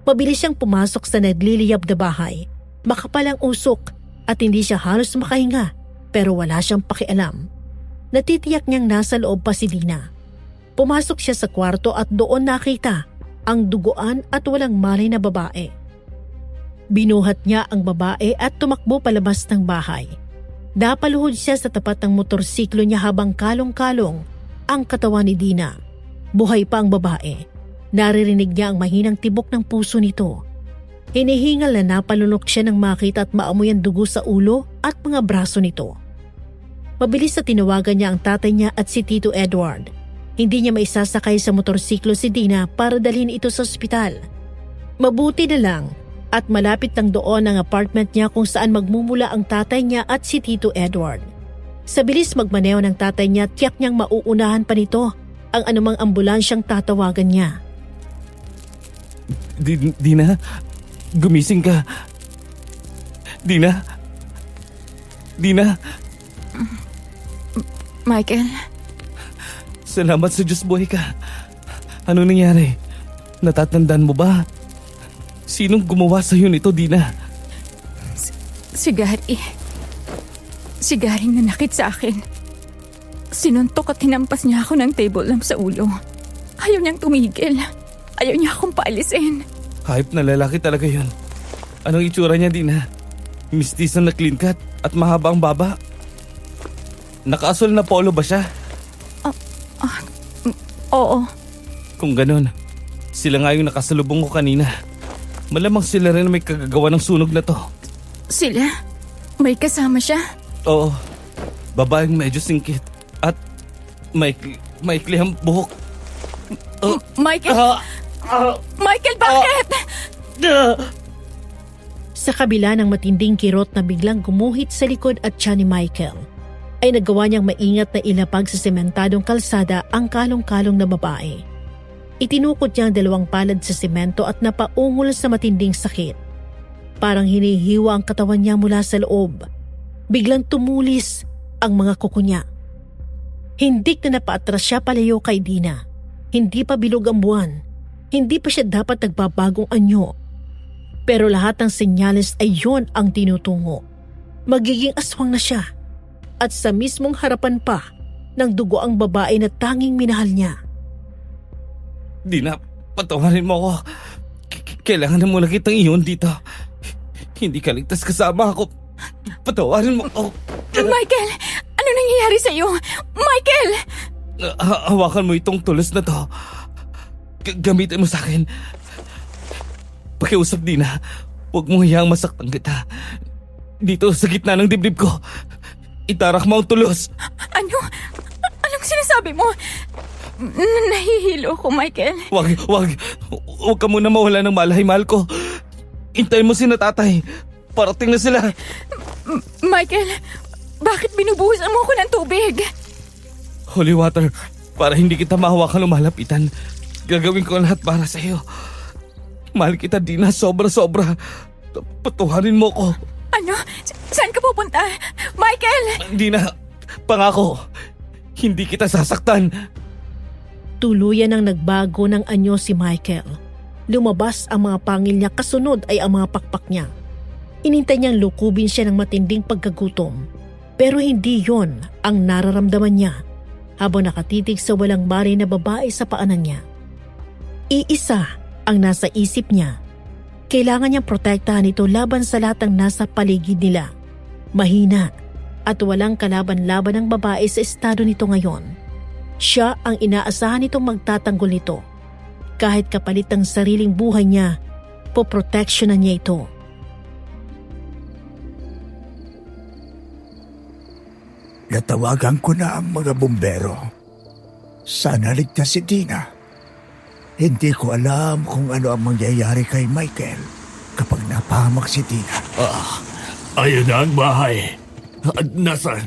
[SPEAKER 5] Mabilis siyang pumasok sa nagliliyab na bahay. Makapal ang usok at hindi siya halos makahinga pero wala siyang pakialam. Natitiyak niyang nasa loob pa si Dina. Pumasok siya sa kwarto at doon nakita ang duguan at walang malay na babae. Binuhat niya ang babae at tumakbo palabas ng bahay. Napaluhod siya sa tapat ng motorsiklo niya habang kalong-kalong ang katawan ni Dina. Buhay pa ang babae. Naririnig niya ang mahinang tibok ng puso nito. Hinihingal na napalunok siya nang makita at maamoy ang dugo sa ulo at mga braso nito. Mabilis na tinawagan niya ang tatay niya at si Tito Edward. Hindi niya maisasakay sa motorsiklo si Dina para dalhin ito sa ospital. Mabuti na lang at malapit lang doon ang apartment niya kung saan magmumula ang tatay niya at si Tito Edward. Sa bilis magmaneho ng tatay niya, tiyak niyang mauunahan pa nito ang anumang ambulansyang tatawagan niya.
[SPEAKER 6] Dina, gumising ka. Dina? Dina?
[SPEAKER 2] Michael,
[SPEAKER 6] Salamat sa Diyos, buhay ka. Ano nangyari? Natatandaan mo ba? Sinong gumawa sa'yo nito, Dina?
[SPEAKER 2] si Gary. Si Gary nanakit sa akin. Sinuntok at hinampas niya ako ng table lamp sa ulo. Ayaw niyang tumigil. Ayaw niya akong paalisin.
[SPEAKER 6] Hype na lalaki talaga yun. Anong itsura niya, Dina? Mistisan na clean cut at mahaba ang baba. Nakaasol na polo ba siya?
[SPEAKER 2] Oo.
[SPEAKER 6] Kung ganun, sila nga yung nakasalubong ko kanina. Malamang sila rin may kagagawa ng sunog na to.
[SPEAKER 2] Sila? May kasama siya?
[SPEAKER 6] Oo, babaeng medyo singkit at maikli ang buhok.
[SPEAKER 2] Michael! Michael, bakit?
[SPEAKER 5] Sa kabila ng matinding kirot na biglang gumuhit sa likod at tiyan ni Michael, ay nagawa niyang maingat na ilapag sa sementadong kalsada ang kalong-kalong na babae. Itinukot niya ang 2 palad sa semento at napaungol sa matinding sakit. Parang hinihiwa ang katawan niya mula sa loob. Biglang tumulis ang mga kuko niya. Hindik na napaatras siya palayo kay Dina. Hindi pa bilog ang buwan. Hindi pa siya dapat nagbabagong anyo. Pero lahat ng senyales ay yon ang tinutungo. Magiging aswang na siya. At sa mismong harapan pa ng dugo ang babae na tanging minahal niya.
[SPEAKER 6] Dina, patawarin mo ako. Kailangan na muna kitang iyon dito. Hindi ka ligtas kasama ako. Patawarin mo ako.
[SPEAKER 2] Michael! Ano nangyayari sa'yo? Michael!
[SPEAKER 6] Hawakan mo itong tulos na to. Gamitin mo sa akin. Pakiusap, Dina. Huwag mo hayang masaktan kita. Dito sa gitna ng dibdib ko. Itarak mo ang tulos.
[SPEAKER 2] Ano? Anong sinasabi mo? Nahihilo ko, Michael.
[SPEAKER 6] Huwag ka muna mawala ng malay, mahal ko. Hintayin mo si na tatay. Parating na sila.
[SPEAKER 2] Michael, bakit binubuhusan mo ako ng tubig?
[SPEAKER 6] Holy water, para hindi kita mahawakan o malapitan. Gagawin ko ang lahat para sa iyo. Mahal kita, Dina, sobra-sobra. Patuhanin mo ko.
[SPEAKER 2] Ano? Saan ka pupunta? Michael!
[SPEAKER 6] Dina, pangako, hindi kita sasaktan.
[SPEAKER 5] Tuluyan ang nagbago ng anyo si Michael. Lumabas ang mga pangil niya, kasunod ay ang mga pakpak niya. Inintay niyang lukubin siya ng matinding pagkagutom. Pero hindi yon ang nararamdaman niya habang nakatitig sa walang mari na babae sa paanan niya. Iisa ang nasa isip niya. Kailangan niyang protektahan ito laban sa lahat ng nasa paligid nila. Mahina at walang kalaban-laban ng babae sa estado nito ngayon. Siya ang inaasahan nitong magtatanggol nito. Kahit kapalit ng sariling buhay niya, poproteksyonan niya ito.
[SPEAKER 8] Natawagan ko na ang mga bumbero. Sana ligtas si Dina. Hindi ko alam kung ano ang mangyayari kay Michael kapag napahamak si Dina.
[SPEAKER 7] Ayun na ang bahay. Nasaan?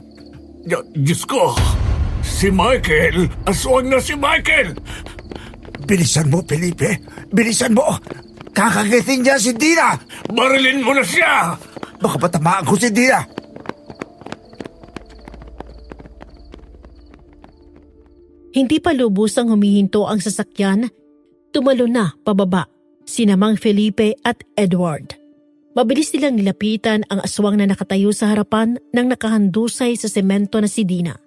[SPEAKER 7] Diyos ko! Si Michael! Aswang na si Michael!
[SPEAKER 8] Bilisan mo, Felipe. Bilisan mo. Kakagitin niya si Dina.
[SPEAKER 7] Barilin mo na siya!
[SPEAKER 8] Baka patamaan ko si Dina.
[SPEAKER 5] Hindi pa lubusang humihinto ang sasakyan, tumalo na pababa sina Mang Felipe at Edward. Mabilis nilang nilapitan ang aswang na nakatayo sa harapan ng nakahandusay sa semento na si Dina.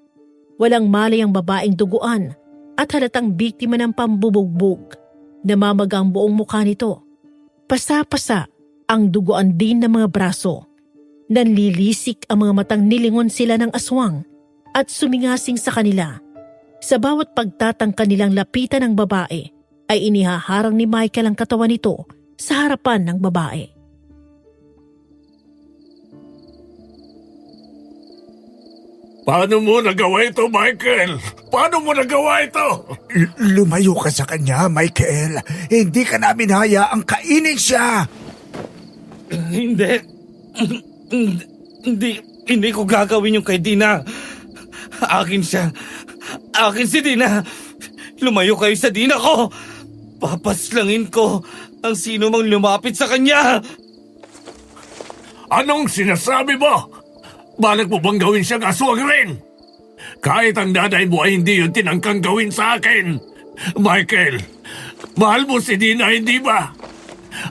[SPEAKER 5] Walang malay ang babaeng duguan at halatang biktima ng pambubugbog. Namamaga ang buong mukha nito. Pasa-pasa ang duguan din ng mga braso. Nanlilisik ang mga matang nilingon sila ng aswang at sumingasing sa kanila. Sa bawat pagtatangka nilang lapitan ng babae, ay inihaharang ni Michael ang katawan nito sa harapan ng babae.
[SPEAKER 7] Paano mo nagawa ito, Michael? Paano mo nagawa ito?
[SPEAKER 8] Lumayo ka sa kanya, Michael. Hindi ka namin hayaang kainin siya.
[SPEAKER 6] Hindi. Hindi ko gagawin yung kay Dina. Akin siya. Akin si Dina. Lumayo kayo sa Dina ko. Papaslangin ko ang sino mang lumapit sa kanya.
[SPEAKER 7] Anong sinasabi mo? Balak mo bang gawin siyang aswang rin? Kahit ang daday mo ay hindi yun tinangkang gawin sa akin. Michael, mahal mo si Dina, hindi ba?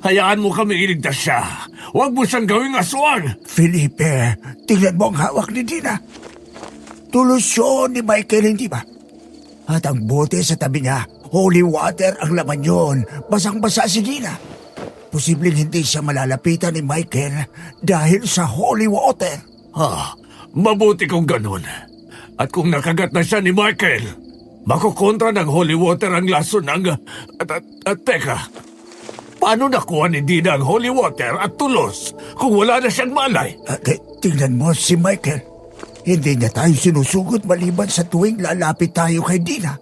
[SPEAKER 7] Hayaan mo kami iligtas siya. Huwag mo siyang gawing aswang.
[SPEAKER 8] Felipe, tingnan mo ang hawak ni Dina. Tulusyon ni Michael, hindi ba? At ang bote sa tabi niya, holy water ang laman yon. Basang-basa si Dina. Posibleng hindi siya malalapitan ni Michael dahil sa holy water.
[SPEAKER 7] Mabuti kung ganun. At kung nakagat na siya ni Michael, makukontra ng holy water ang lason ng... At teka, paano nakuha ni Dina ang holy water at tulos kung wala na siyang malay?
[SPEAKER 8] Tingnan mo si Michael. Hindi niya tayo sinusugod maliban sa tuwing lalapit tayo kay Dina.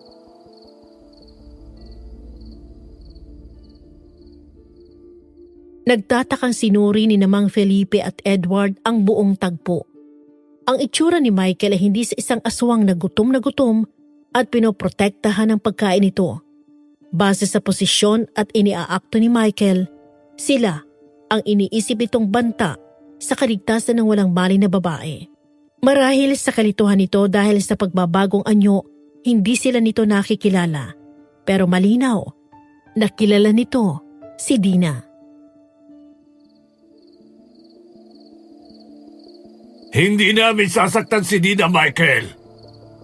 [SPEAKER 5] Nagtatakang sinuri ni Mang Felipe at Edward ang buong tagpo. Ang itsura ni Michael ay hindi sa isang aswang na gutom at pinoprotektahan ang pagkain nito. Base sa posisyon at iniaakto ni Michael, sila ang iniisip itong banta sa kaligtasan ng walang malay na babae. Marahil sa kalituhan nito dahil sa pagbabagong anyo, hindi sila nito nakikilala. Pero malinaw, nakilala nito si Dina.
[SPEAKER 7] Hindi namin sasaktan si Dina, Michael.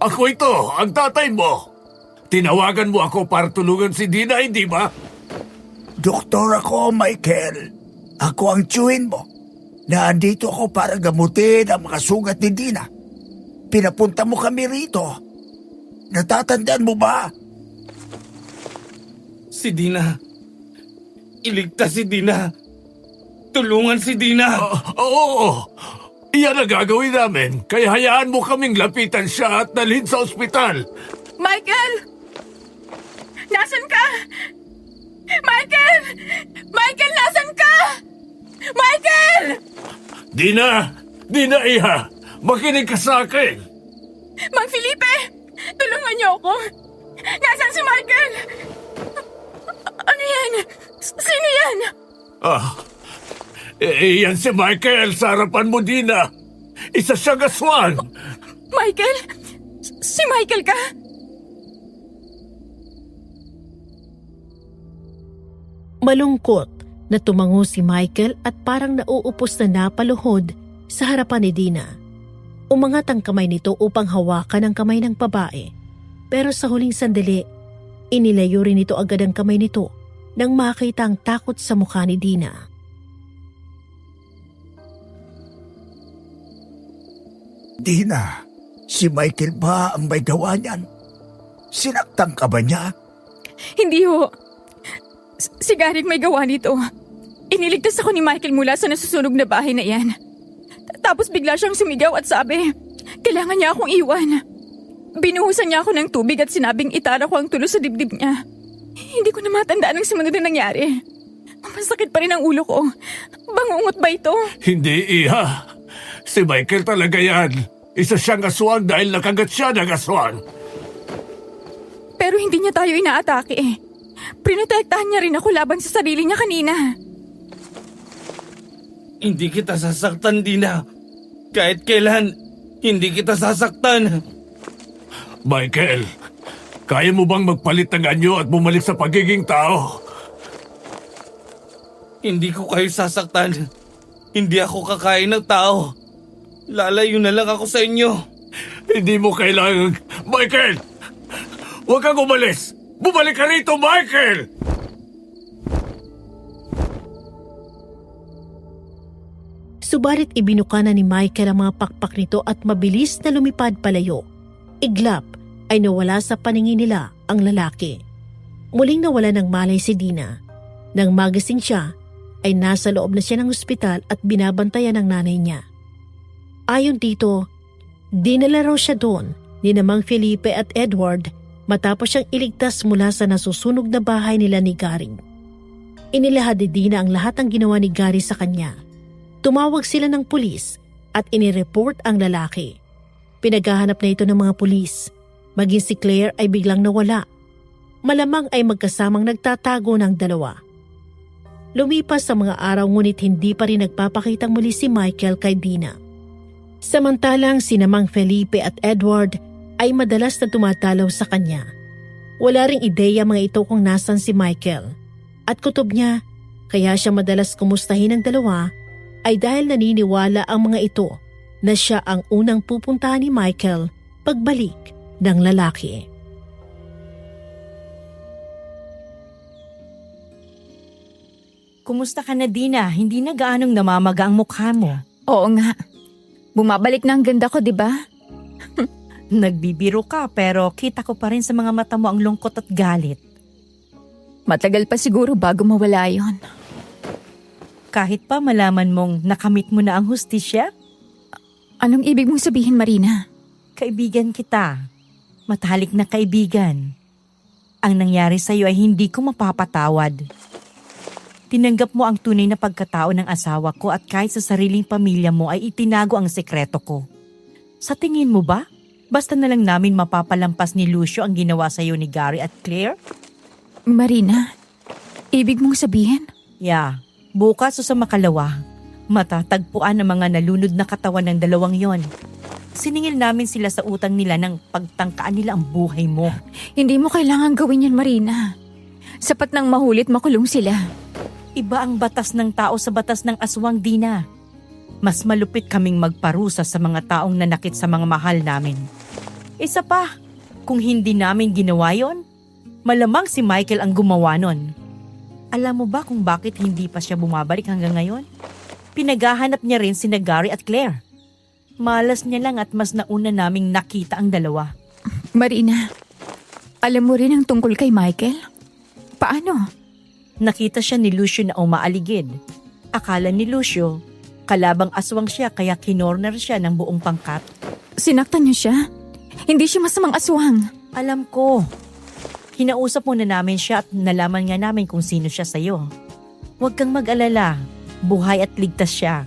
[SPEAKER 7] Ako ito, ang tatay mo. Tinawagan mo ako para tulungan si Dina, hindi ba?
[SPEAKER 8] Doktor ako, Michael. Ako ang tiyuhin mo. Naandito ako para gamutin ang mga sugat ni Dina. Pinapunta mo kami rito. Natatandaan mo ba?
[SPEAKER 6] Si Dina. Iligtas si Dina. Tulungan si Dina.
[SPEAKER 7] Oo. Iyan ang gagawin namin. Kaya hayaan mo kaming lapitan siya at dalhin sa ospital.
[SPEAKER 2] Michael! Nasaan ka? Michael! Michael, nasaan ka?
[SPEAKER 3] Michael!
[SPEAKER 7] Dina! Dina, iha! Makinig ka sa akin!
[SPEAKER 2] Mang Felipe! Tulungan niyo ako! Nasaan si Michael? Ano yan? Sino yan?
[SPEAKER 7] Iyan si Michael sa harapan mo, Dina! Isa siyang aswang!
[SPEAKER 2] Michael? Si Michael ka?
[SPEAKER 5] Malungkot na tumango si Michael at parang nauupos na napaluhod sa harapan ni Dina. Umangat ang kamay nito upang hawakan ang kamay ng babae. Pero sa huling sandali, inilayo rin nito agad ang kamay nito nang makita ang takot sa mukha ni Dina.
[SPEAKER 8] Dina, si Michael ba ang may gawa niyan? Sinaktan ka ba niya?
[SPEAKER 2] Hindi ho. Si Garrick may gawa nito. Iniligtas ako ni Michael mula sa nasusunog na bahay na yan. Tapos bigla siyang sumigaw at sabi, kailangan niya akong iwan. Binuhusan niya ako ng tubig at sinabing itara ko ang tulo sa dibdib niya. Hindi ko na matandaan ang sumunod na nangyari. Masakit pa rin ang ulo ko. Bangungot ba ito?
[SPEAKER 7] Hindi, iha! Si Michael talaga yan! Isa siyang aswang dahil nakagat siya ng aswang!
[SPEAKER 2] Pero hindi niya tayo inaatake eh. Prinotektahan niya rin ako laban sa sarili niya kanina.
[SPEAKER 6] Hindi kita sasaktan, Dina. Kahit kailan, hindi kita sasaktan.
[SPEAKER 7] Michael, kaya mo bang magpalit ng anyo at bumalik sa pagiging tao?
[SPEAKER 6] Hindi ko kayo sasaktan. Hindi ako kakain ng tao. Lalayo na lang ako sa inyo.
[SPEAKER 7] Hindi mo kailangan... Michael! Huwag kang umalis! Bumalik ka rito, Michael!
[SPEAKER 5] Subalit ibinuka na ni Michael ang mga pakpak nito at mabilis na lumipad palayo. Iglap ay nawala sa paningin nila ang lalaki. Muling nawala ng malay si Dina. Nang magising siya, ay nasa loob na siya ng ospital at binabantayan ng nanay niya. Ayon dito, dinala raw siya doon ni Mang Felipe at Edward matapos siyang iligtas mula sa nasusunog na bahay nila ni Gary. Inilahad ni Dina ang lahat ng ginawa ni Gary sa kanya. Tumawag sila ng pulis at inireport ang lalaki. Pinaghahanap na ito ng mga pulis. Maging si Claire ay biglang nawala. Malamang ay magkasamang nagtatago ng dalawa. Lumipas sa mga araw ngunit hindi pa rin nagpapakitang muli si Michael kay Dina. Samantalang sina Mang Felipe at Edward ay madalas na tumatalaw sa kanya. Wala ring ideya mga ito kung nasan si Michael. At kutob niya, kaya siya madalas kumustahin ng dalawa ay dahil naniniwala ang mga ito na siya ang unang pupuntahan ni Michael pagbalik ng lalaki.
[SPEAKER 1] Kumusta ka na, Dina? Hindi na gaanong namamaga ang mukha mo.
[SPEAKER 2] Oo nga. Bumabalik na ang ganda ko, di ba?
[SPEAKER 1] Nagbibiro ka pero kita ko pa rin sa mga mata mo ang lungkot at galit.
[SPEAKER 2] Matagal pa siguro bago mawala yon.
[SPEAKER 1] Kahit pa malaman mong nakamit mo na ang hustisya,
[SPEAKER 2] Anong ibig mong sabihin, Marina?
[SPEAKER 1] kaibigan kita. Matalik na kaibigan. Ang nangyari sa'yo ay hindi ko mapapatawad. Tinanggap mo ang tunay na pagkatao ng asawa ko at kahit sa sariling pamilya mo ay itinago ang sekreto ko. Sa tingin mo ba, basta na lang namin mapapalampas ni Lucio ang ginawa sa'yo ni Gary at Claire?
[SPEAKER 2] Marina, ibig mong sabihin?
[SPEAKER 1] Yeah, bukas o sa makalawa, matatagpuan ang mga nalunod na katawan ng dalawang yon. Siningil namin sila sa utang nila nang pagtangkaan nila ang buhay mo.
[SPEAKER 2] Hindi mo kailangan gawin yan, Marina. Sapat nang mahulit makulong sila.
[SPEAKER 1] Iba ang batas ng tao sa batas ng aswang, Dina. Mas malupit kaming magparusa sa mga taong nanakit sa mga mahal namin. Isa pa, kung hindi namin ginawa yon, malamang si Michael ang gumawa nun. Alam mo ba kung bakit hindi pa siya bumabalik hanggang ngayon? Pinaghahanap niya rin sina Gary at Claire. Malas niya lang at mas nauna naming nakita ang dalawa.
[SPEAKER 2] Marina, alam mo rin ang tungkol kay Michael? Paano?
[SPEAKER 1] Nakita siya ni Lucio na umaaligid. Akala ni Lucio, kalabang aswang siya kaya kinorner siya ng buong pangkat.
[SPEAKER 2] Sinaktan niyo siya? Hindi siya masamang aswang.
[SPEAKER 1] Alam ko. Kinausap muna namin siya at nalaman nga namin kung sino siya sa'yo. Huwag kang mag-alala. buhay at ligtas siya.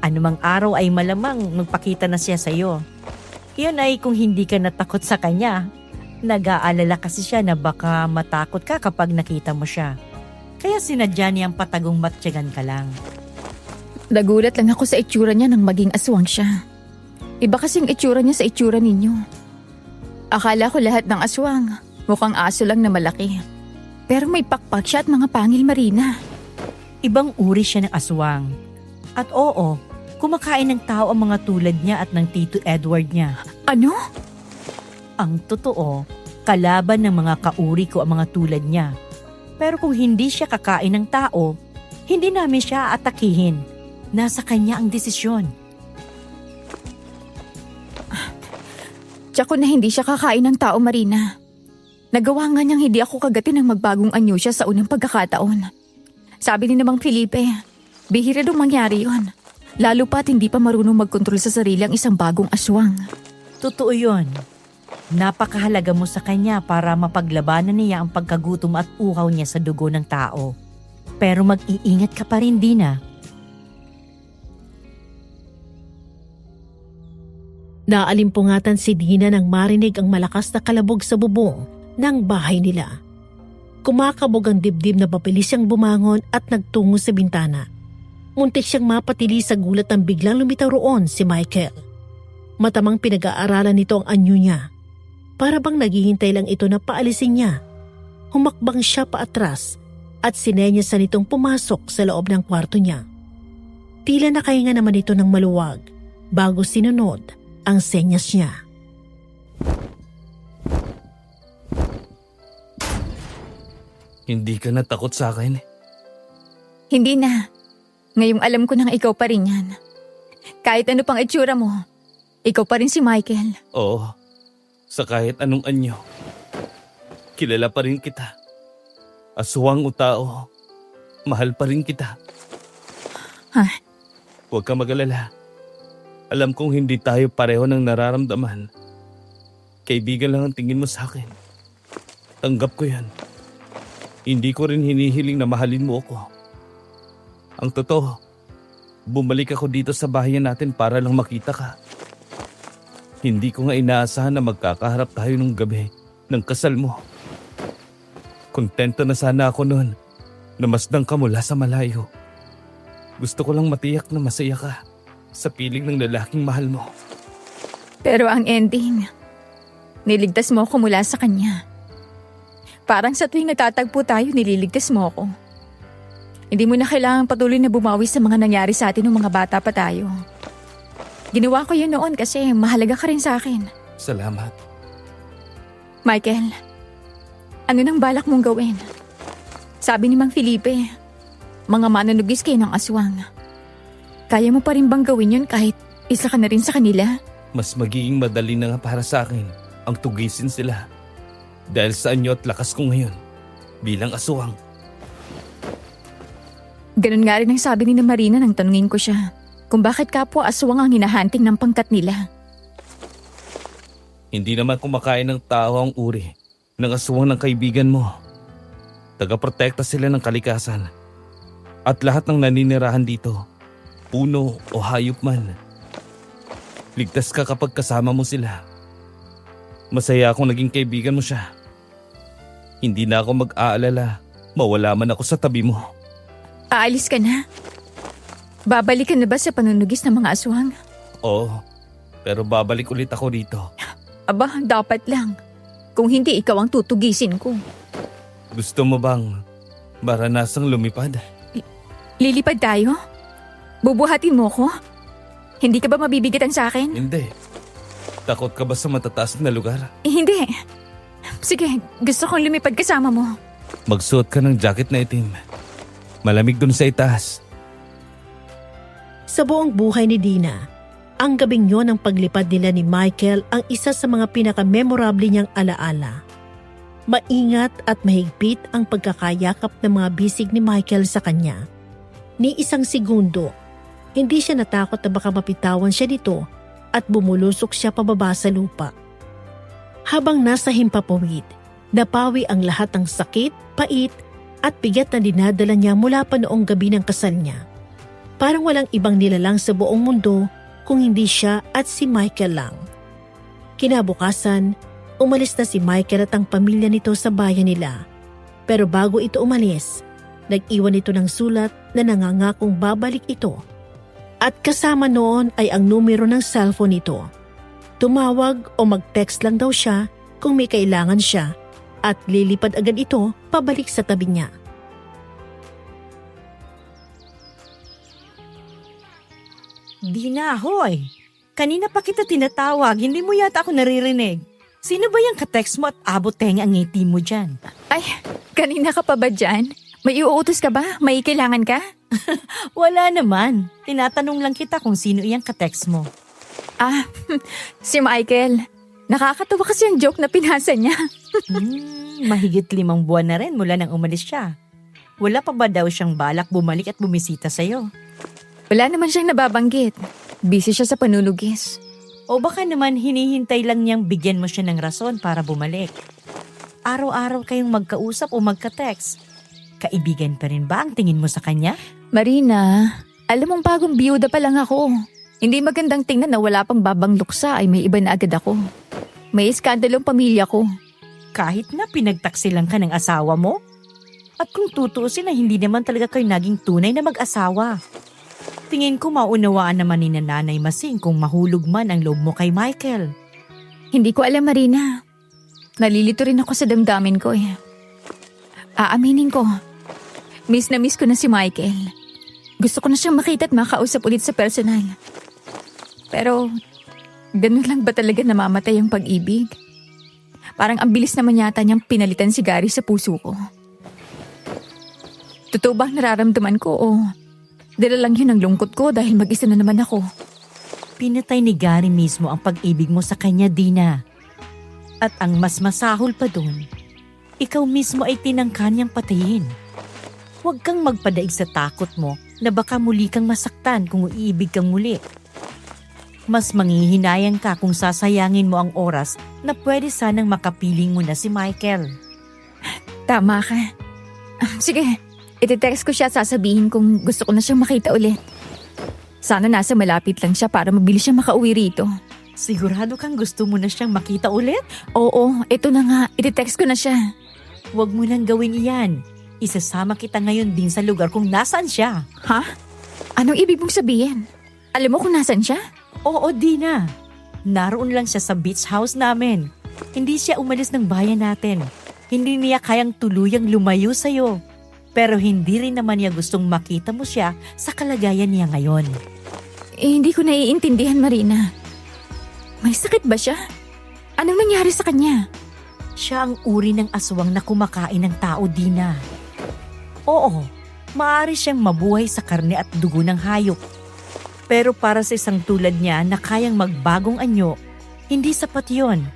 [SPEAKER 1] Anumang araw ay malamang magpakita na siya sa'yo. Yun ay kung hindi ka natakot sa kanya. Nag-aalala kasi siya na baka matakot ka kapag nakita mo siya. Kaya sinadya niyang patagong matyagan ka lang.
[SPEAKER 2] Nagulat lang ako sa itsura niya nang maging aswang siya. Iba kasing itsura niya sa itsura ninyo. Akala ko lahat ng aswang mukhang aso lang na malaki. Pero may pakpak siya at mga pangil marina.
[SPEAKER 1] Ibang uri siya ng aswang. At oo, kumakain ng tao ang mga tulad niya at ng Tito Edward niya.
[SPEAKER 2] Ano?
[SPEAKER 1] Ang totoo, kalaban ng mga kauri ko ang mga tulad niya. Pero kung hindi siya kakain ng tao, hindi namin siya atakihin. Nasa kanya ang desisyon.
[SPEAKER 2] Tiyak ko na hindi siya kakain ng tao, Marina. Nagawa nga niyang hindi ako kagatin ng magbagong anyo siya sa unang pagkakataon. Sabi ni namang Felipe, bihira daw mangyari yon. Lalo pa't hindi pa marunong magkontrol sa sarili ang isang bagong aswang.
[SPEAKER 1] Totoo yun. Napakahalaga mo sa kanya para mapaglabanan niya ang pagkagutom at uhaw niya sa dugo ng tao. Pero mag-iingat ka pa rin, Dina.
[SPEAKER 5] Naalimpungatan si Dina nang marinig ang malakas na kalabog sa bubong ng bahay nila. Kumakabog ang dibdib na mabilis siyang bumangon at nagtungo sa bintana. Muntik siyang mapatili sa gulat nang biglang lumitaw roon si Michael. Matamang pinag-aaralan nito ang anyo niya. Para bang naghihintay lang ito na paalisin niya. Humakbang siya paatras at sinenyasan nitong pumasok sa loob ng kwarto niya. Tila nakahinga naman ito ng maluwag bago sinunod ang senyas niya.
[SPEAKER 6] Hindi ka natakot sa akin?
[SPEAKER 2] Hindi na. Ngayong alam ko nang ikaw pa rin yan. Kahit ano pang itsura mo, ikaw pa rin si Michael.
[SPEAKER 6] Oo. Sa kahit anong anyo. Kilala pa rin kita. Aswang o tao, mahal pa rin kita.
[SPEAKER 2] Ha?
[SPEAKER 6] Huwag ka mag-alala. Alam kong hindi tayo pareho ng nararamdaman. Kaibigan lang ang tingin mo sa akin. Tanggap ko yan. Hindi ko rin hinihiling na mahalin mo ako. Ang totoo, bumalik ako dito sa bahayan natin para lang makita ka. Hindi ko nga inaasahan na magkakaharap tayo nung gabi ng kasal mo. Kontento na sana ako noon na masdang ka mula sa malayo. Gusto ko lang matiyak na masaya ka sa piling ng lalaking mahal mo.
[SPEAKER 2] Pero ang ending, niligtas mo ako mula sa kanya. Parang sa tuwing nagtatagpo tayo, nililigtas mo ako. Hindi mo na kailangang patuloy na bumawi sa mga nangyari sa atin nung mga bata pa tayo. Ginawa ko yun noon kasi mahalaga ka rin sa akin.
[SPEAKER 6] Salamat.
[SPEAKER 2] Michael, ano nang balak mong gawin? Sabi ni Mang Felipe, mga manunugis kayo ng aswang. Kaya mo pa rin bang gawin yun kahit isa ka na rin sa kanila?
[SPEAKER 6] Mas magiging madali na nga para sa akin ang tugisin sila. Dahil sa anyo at lakas ko ngayon bilang aswang.
[SPEAKER 2] Ganun nga rin ang sabi ni Marina nang tanungin ko siya kung bakit kapwa aswang ang hinahanting ng pangkat nila.
[SPEAKER 6] Hindi naman kumakain ng tao ang uri ng aswang ng kaibigan mo. Tagaprotekta sila ng kalikasan. At lahat ng naninirahan dito, puno o hayop man. Ligtas ka kapag kasama mo sila. Masaya akong naging kaibigan mo siya. Hindi na ako mag-aalala, mawala man ako sa tabi mo.
[SPEAKER 2] Aalis ka na? Babalik ka na ba sa panunugis ng mga aswang?
[SPEAKER 6] Oo, pero babalik ulit ako dito.
[SPEAKER 2] Aba, dapat lang. Kung hindi, ikaw ang tutugisin ko.
[SPEAKER 6] Gusto mo bang maranasang lumipad?
[SPEAKER 2] Lilipad tayo? Bubuhatin mo ko? Hindi ka ba mabibigatan sa akin?
[SPEAKER 6] Hindi. Takot ka ba sa matataas na lugar?
[SPEAKER 2] Hindi. Sige, gusto kong lumipad kasama mo.
[SPEAKER 6] Magsuot ka ng jacket na itim. Malamig dun sa itaas.
[SPEAKER 5] Sa buong buhay ni Dina, ang gabing yon ng paglipad nila ni Michael ang isa sa mga pinaka-memorable niyang alaala. Maingat at mahigpit ang pagkakayakap ng mga bisig ni Michael sa kanya. Ni isang segundo, hindi siya natakot na baka mapitawan siya nito at bumulusok siya pababa sa lupa. Habang nasa himpapawid, napawi ang lahat ng sakit, pait at bigat na dinadala niya mula pa noong gabi ng kasal niya. Parang walang ibang nilalang sa buong mundo kung hindi siya at si Michael lang. Kinabukasan, umalis na si Michael at ang pamilya nito sa bayan nila. Pero bago ito umalis, nag-iwan ito ng sulat na nangangakong babalik ito. At kasama noon ay ang numero ng cellphone nito. Tumawag o mag-text lang daw siya kung may kailangan siya at lilipad agad ito pabalik sa tabi niya.
[SPEAKER 1] Dina, hoy! Kanina pa kita tinatawag, hindi mo yata ako naririnig. Sino ba yung katext mo at abot-tenga ang ngiti mo dyan?
[SPEAKER 2] Ay, kanina ka pa ba dyan? May iuutos ka ba? May kailangan ka?
[SPEAKER 1] Wala naman. Tinatanong lang kita kung sino yung katext mo.
[SPEAKER 2] Ah, si Michael. Nakakatawa kasi ang joke na pinasa niya.
[SPEAKER 1] Mahigit 5 buwan na rin mula nang umalis siya. Wala pa ba daw siyang balak bumalik at bumisita sa'yo?
[SPEAKER 2] Wala naman siyang nababanggit. Busy siya sa panunugis.
[SPEAKER 1] O baka naman hinihintay lang niyang bigyan mo siya ng rason para bumalik. Araw-araw kayong magkausap o magka-text. Kaibigan pa rin ba ang tingin mo sa kanya?
[SPEAKER 2] Marina, alam mong bagong biyuda pa lang ako. Hindi magandang tingnan na wala pang babang luksa ay may iba na agad ako. May iskandalong pamilya ko.
[SPEAKER 1] Kahit na pinagtaksilan ka ng asawa mo? At kung tutuusin na hindi naman talaga kayo naging tunay na mag-asawa. Tingin ko maunawaan naman ni Nanay Masing kung mahulog man ang loob mo kay Michael.
[SPEAKER 2] Hindi ko alam, Marina. Nalilito rin ako sa damdamin ko eh. Aaminin ko, miss na miss ko na si Michael. Gusto ko na siyang makita at makausap ulit sa personal. Pero, ganun lang ba talaga namamatay ang pag-ibig? Parang ang bilis naman yata niyang pinalitan si Gary sa puso ko. Totoo ba ang nararamdaman ko o dala lang yun ang lungkot ko dahil mag-isa na naman ako?
[SPEAKER 1] Pinatay ni Gary mismo ang pag-ibig mo sa kanya, Dina. At ang mas masahol pa dun, ikaw mismo ay tinangka niyang patayin. Huwag kang magpadaig sa takot mo na baka muli kang masaktan kung iibig kang muli. Mas manghihinayang ka kung sasayangin mo ang oras na pwede sanang makapiling mo na si Michael.
[SPEAKER 2] Tama ka. Sige, iti-text ko siya at sasabihin kung gusto ko na siyang makita ulit. Sana nasa malapit lang siya para mabilis siya makauwi rito.
[SPEAKER 1] Sigurado kang gusto mo na siyang makita ulit?
[SPEAKER 2] Oo, ito na nga. Iti-text ko na siya.
[SPEAKER 1] Huwag mo nang gawin iyan. Isasama kita ngayon din sa lugar kung nasaan siya.
[SPEAKER 2] Ha? Anong ibig mong sabihin? Alam mo kung nasan siya?
[SPEAKER 1] Oo, Dina. Naroon lang siya sa beach house namin. Hindi siya umalis ng bayan natin. Hindi niya kayang tuluyang lumayo sa'yo. Pero hindi rin naman niya gustong makita mo siya sa kalagayan niya ngayon.
[SPEAKER 2] Hindi ko naiintindihan, Marina. May sakit ba siya? Anong nangyari sa kanya?
[SPEAKER 1] Siya ang uri ng aswang na kumakain ng tao, Dina. Oo, maaari siyang mabuhay sa karne at dugo ng hayop. Pero para sa isang tulad niya na kayang magbagong anyo, hindi sapat yon.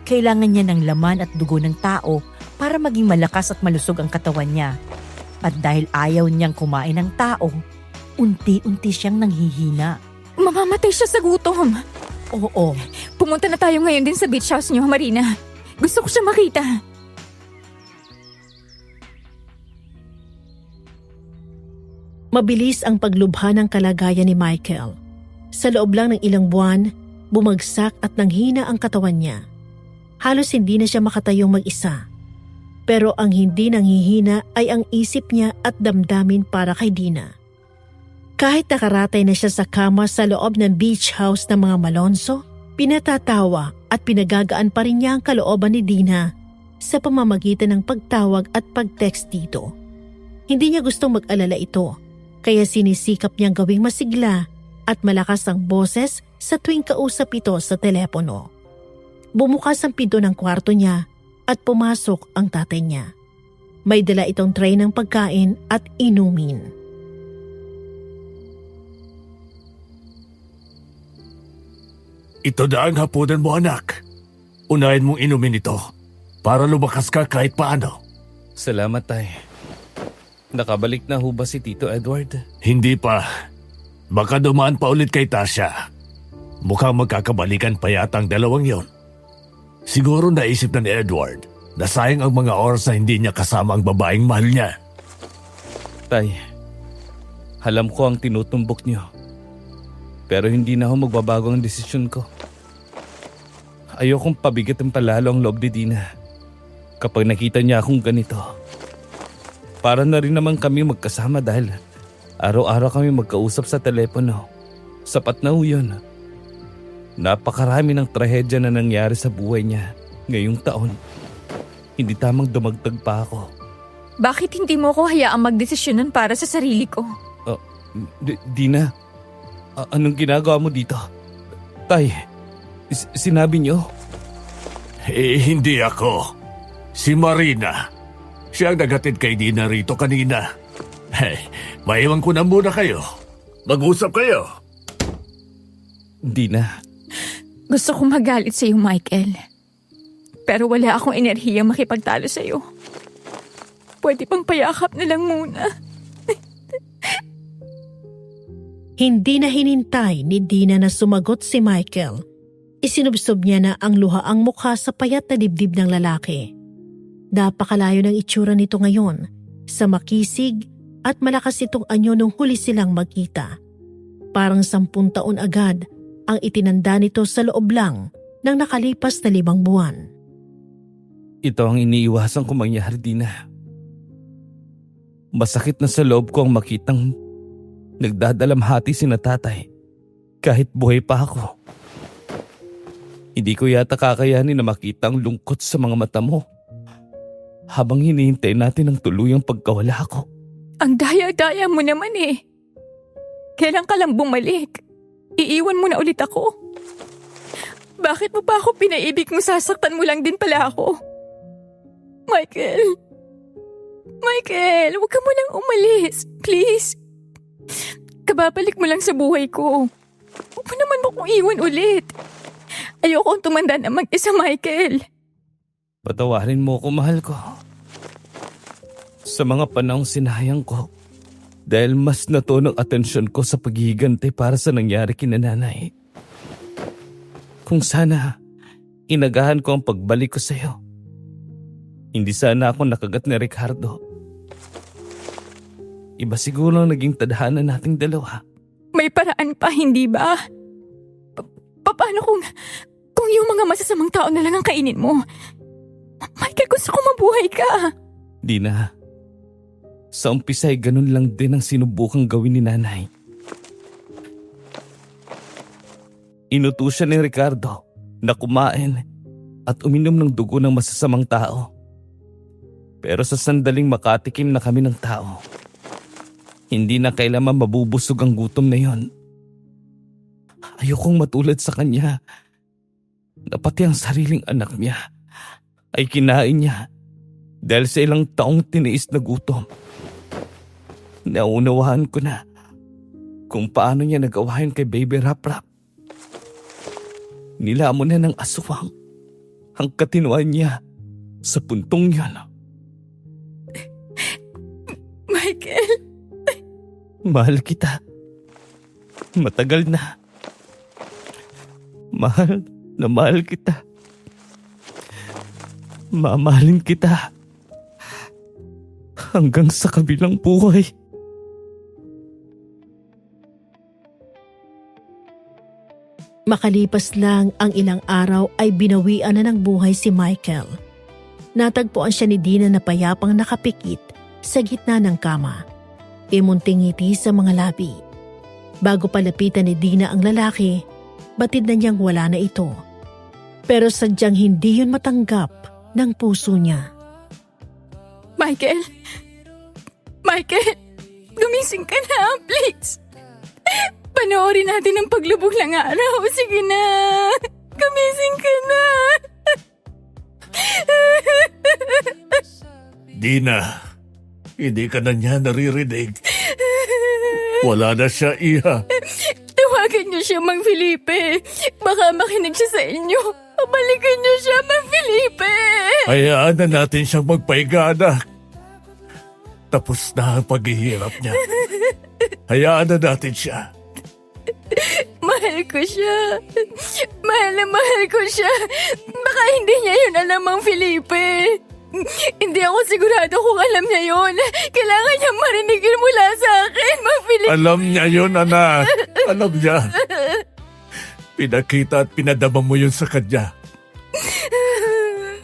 [SPEAKER 1] Kailangan niya ng laman at dugo ng tao para maging malakas at malusog ang katawan niya. At dahil ayaw niyang kumain ng tao, unti-unti siyang nanghihina.
[SPEAKER 2] Mamamatay siya sa gutom.
[SPEAKER 1] Oo.
[SPEAKER 2] Pumunta na tayo ngayon din sa beach house niyo, Marina. Gusto ko siya makita.
[SPEAKER 5] Mabilis ang paglubha ng kalagayan ni Michael. Sa loob lang ng ilang buwan, bumagsak at nanghina ang katawan niya. Halos hindi na siya makatayong mag-isa. Pero ang hindi nanghihina ay ang isip niya at damdamin para kay Dina. Kahit nakaratay na siya sa kama sa loob ng beach house ng mga Malonzo, pinatatawa at pinagagaan pa rin niya ang kalooban ni Dina sa pamamagitan ng pagtawag at pag-text dito. Hindi niya gustong mag-alala ito, kaya sinisikap niyang gawing masigla at malakas ang boses sa tuwing kausap ito sa telepono. Bumukas ang pinto ng kwarto niya at pumasok ang tatay niya. May dala itong tray ng pagkain at inumin.
[SPEAKER 7] Ito na ang hapunan mo, anak. Unahin mong inumin ito para lumakas ka kahit paano.
[SPEAKER 6] Salamat, Tay. Nakabalik na ho ba si Tito Edward?
[SPEAKER 7] Hindi pa. Baka dumaan pa ulit kay Tasha. Mukhang magkakabalikan pa yata ang dalawang yon. Siguro naisip na ni Edward na sayang ang mga oras na hindi niya kasama ang babaeng mahal niya.
[SPEAKER 6] Tay, Alam ko ang tinutumbok niyo. Pero hindi na ako magbabago ang desisyon ko. Ayokong pabigatin palalo ang loob ni Dina kapag nakita niya akong ganito. Para na rin naman kami magkasama dahil araw-araw kami magkausap sa telepono. Sapat na ho yun. Napakarami ng trahedya na nangyari sa buhay niya ngayong taon. Hindi tamang dumagdag pa ako.
[SPEAKER 2] Bakit hindi mo ko hayaang magdesisyonan para sa sarili ko?
[SPEAKER 6] Dina, anong ginagawa mo dito? Tay, sinabi niyo?
[SPEAKER 7] Hindi ako. Si Marina. Siya ang nagatid kay Dina rito kanina. Maiwan ko na muna kayo. Mag-usap kayo.
[SPEAKER 6] Dina,
[SPEAKER 2] Gusto kong magalit sa iyo, Michael. Pero wala akong enerhiya makipagtalo sa iyo. Pwede pang payakap na lang muna.
[SPEAKER 5] Hindi na hinintay ni Dina na sumagot si Michael. Isinubsob niya na ang luhaang mukha sa payat na dibdib ng lalaki. Napakalayo ng itsura nito ngayon sa makisig at malakas itong anyo nung huli silang magkita. Parang 10 taon agad ang itinanda nito sa loob lang ng nakalipas na 5 buwan.
[SPEAKER 6] ito ang iniiwasan ko mangyari, Dina. Masakit na sa loob ko ang makitang nagdadalamhati si na tatay kahit buhay pa ako. Hindi ko yata kakayanin na makita ang lungkot sa mga mata mo habang hinihintay natin ang tuluyang pagkawala ko.
[SPEAKER 2] Ang daya-daya mo naman eh. Kailan ka lang bumalik? Iiwan mo na ulit ako. Bakit mo pa ako pinaibig mo, sasaktan mo lang din pala ako? Michael! Michael, huwag ka mo lang umalis. Please. Kababalik mo lang sa buhay ko. Huwag mo naman mo kong iwan ulit. Ayoko tumanda na mag-isa, Michael.
[SPEAKER 6] Patawarin mo ako, mahal ko. Sa mga panahong sinayang ko dahil mas nato ng atensyon ko sa paghihigante para sa nangyari kina nanay. Kung sana inagahan ko ang pagbalik ko sa iyo, hindi sana ako nakagat ni Ricardo. Iba siguro ang naging tadhana nating dalawa.
[SPEAKER 2] May paraan pa, hindi ba? Paano kung yung mga masasamang tao na lang ang kainin mo? Michael, gusto ko mabuhay ka.
[SPEAKER 6] Dina, sa umpisa ay ganun lang din ang sinubukang gawin ni nanay. Inutusan ni Ricardo na kumain at uminom ng dugo ng masasamang tao. Pero sa sandaling makatikim na kami ng tao, hindi na kailanman mabubusog ang gutom na yon. Ayokong matulad sa kanya na pati ang sariling anak niya ay kinain niya dahil sa ilang taong tiniis na gutom. Nauunawaan ko na kung paano niya nagawain kay Baby Rap-Rap. Nilamon na ng aswang ang katinuan niya sa puntong yan.
[SPEAKER 2] Michael.
[SPEAKER 6] Mahal kita. Matagal na. Mahal na mahal kita. Mamahalin kita hanggang sa kabilang buhay.
[SPEAKER 5] Makalipas lang ang ilang araw ay binawian na ng buhay si Michael. Natagpuan siya ni Dina na payapang nakapikit sa gitna ng kama. Imunting ngiti sa mga labi. Bago palapitan ni Dina ang lalaki, batid na niyang wala na ito. Pero sadyang hindi yun matanggap ng puso niya.
[SPEAKER 2] Michael! Michael! Gumising ka na, please! Panoorin natin ang paglubog ng araw. Sige na! Gumising ka na!
[SPEAKER 7] Dina, hindi ka na niya naririnig. Wala na siya, iha.
[SPEAKER 2] Tawagan niyo siya, Mang Felipe. Baka makinig siya sa inyo. Pabalikan niyo siya, Mang Felipe.
[SPEAKER 7] Hayaan na natin siyang magpahinga, anak. Tapos na ang paghihirap niya. Hayaan na natin siya.
[SPEAKER 2] Mahal ko siya. Mahal na mahal ko siya. Baka hindi niya yun alam, Mang Felipe. Hindi ako sigurado kung alam niya yun. Kailangan niya marinig yun mula sa akin, Mang Felipe.
[SPEAKER 7] Alam niya yun, anak. Alam niya. Pinakita at pinadama mo yun sa kanya.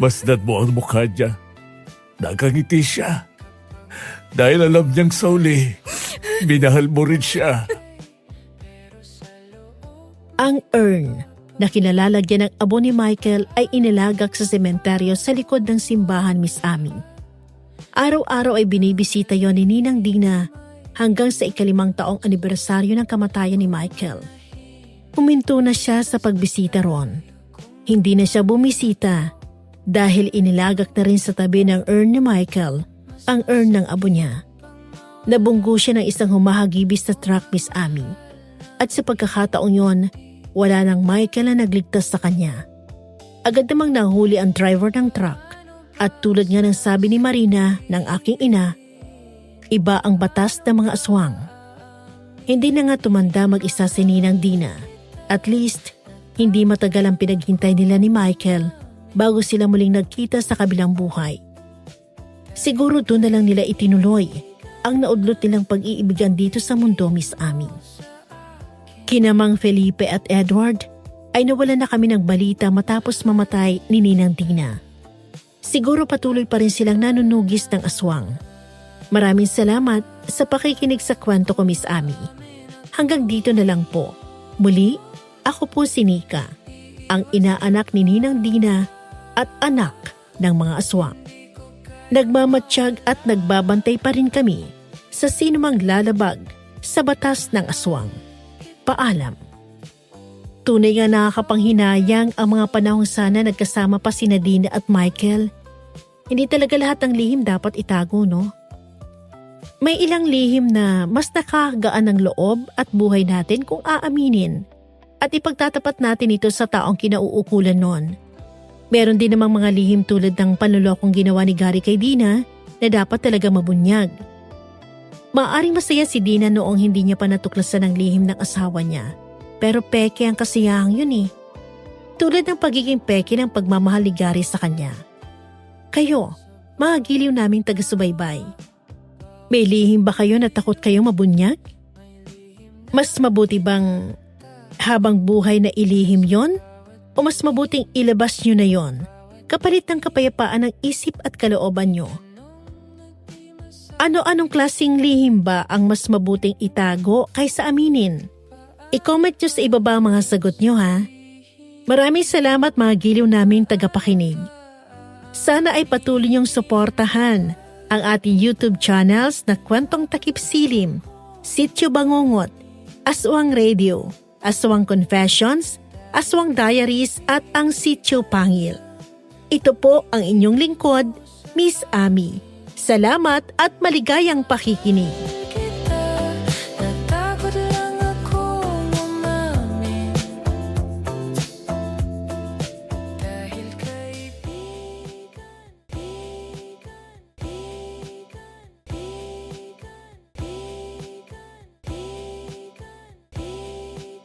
[SPEAKER 7] Masdan mo ang mukha niya. Nakangiti siya. Dahil alam niyang sa uli, minahal mo rin siya.
[SPEAKER 5] Ang urn na kinalalagyan ng abo ni Michael ay inilagak sa sementeryo sa likod ng simbahan, Miss Amy. Araw-araw ay binibisita yon ni Ninang Dina hanggang sa 5 taong anibersaryo ng kamatayan ni Michael. Huminto na siya sa pagbisita ron. Hindi na siya bumisita dahil inilagak na rin sa tabi ng urn ni Michael ang urn ng abo niya. Nabunggo siya ng isang humahagibis na truck, Miss Amy. At sa pagkakataong yon, wala nang Michael na nagligtas sa kanya. Agad namang nahuli ang driver ng truck at tulad nga ng sabi ni Marina ng aking ina, iba ang batas ng mga aswang. Hindi na nga tumanda mag-isa si Ninang Dina. At least, hindi matagal ang pinaghintay nila ni Michael bago sila muling nagkita sa kabilang buhay. Siguro doon na lang nila itinuloy ang naudlot nilang pag-iibigan dito sa mundo, Miss Amy. Kina Mang Felipe at Edward ay nawalan na kami ng balita matapos mamatay ni Ninang Dina. Siguro patuloy pa rin silang nanunugis ng aswang. Maraming salamat sa pakikinig sa kwento ko, Miss Amy. Hanggang dito na lang po. Muli, ako po si Nika, ang inaanak ni Ninang Dina at anak ng mga aswang. Nagmamatsyag at nagbabantay pa rin kami sa sinumang lalabag sa batas ng aswang. Paalam. Tunay nga nakakapanghinayang ang mga panahong sana nagkasama pa si Nadine at Michael. Hindi talaga lahat ng lihim dapat itago, no? May ilang lihim na mas nakakagaan ng loob at buhay natin kung aaminin at ipagtatapat natin ito sa taong kinauukulan nun. Meron din namang mga lihim tulad ng panlolokong ginawa ni Gary kay Dina na dapat talaga mabunyag. Maaaring masaya si Dina noong hindi niya pa natuklasan ang lihim ng asawa niya. Pero peke ang kasiyahang yun eh. Tulad ng pagiging peke ng pagmamahal ni Gary sa kanya. Kayo, mga giliw naming taga-subaybay. May lihim ba kayo na takot kayo mabunyag? Mas mabuti bang habang buhay na ilihim yon? O mas mabuting ilabas nyo na yon kapalit ng kapayapaan ng isip at kalooban nyo? Ano-anong klaseng lihim ba ang mas mabuting itago kaysa aminin? I-comment nyo sa ibaba mga sagot nyo ha. Maraming salamat mga giliw naming tagapakinig. Sana ay patuloy nyong suportahan ang ating YouTube channels na Kwentong Takip Silim, Sityo Bangungot, Aswang Radio, Aswang Confessions, Aswang Diaries at ang Sityo Pangil. Ito po ang inyong lingkod, Miss Amy. Salamat at maligayang pakikinig.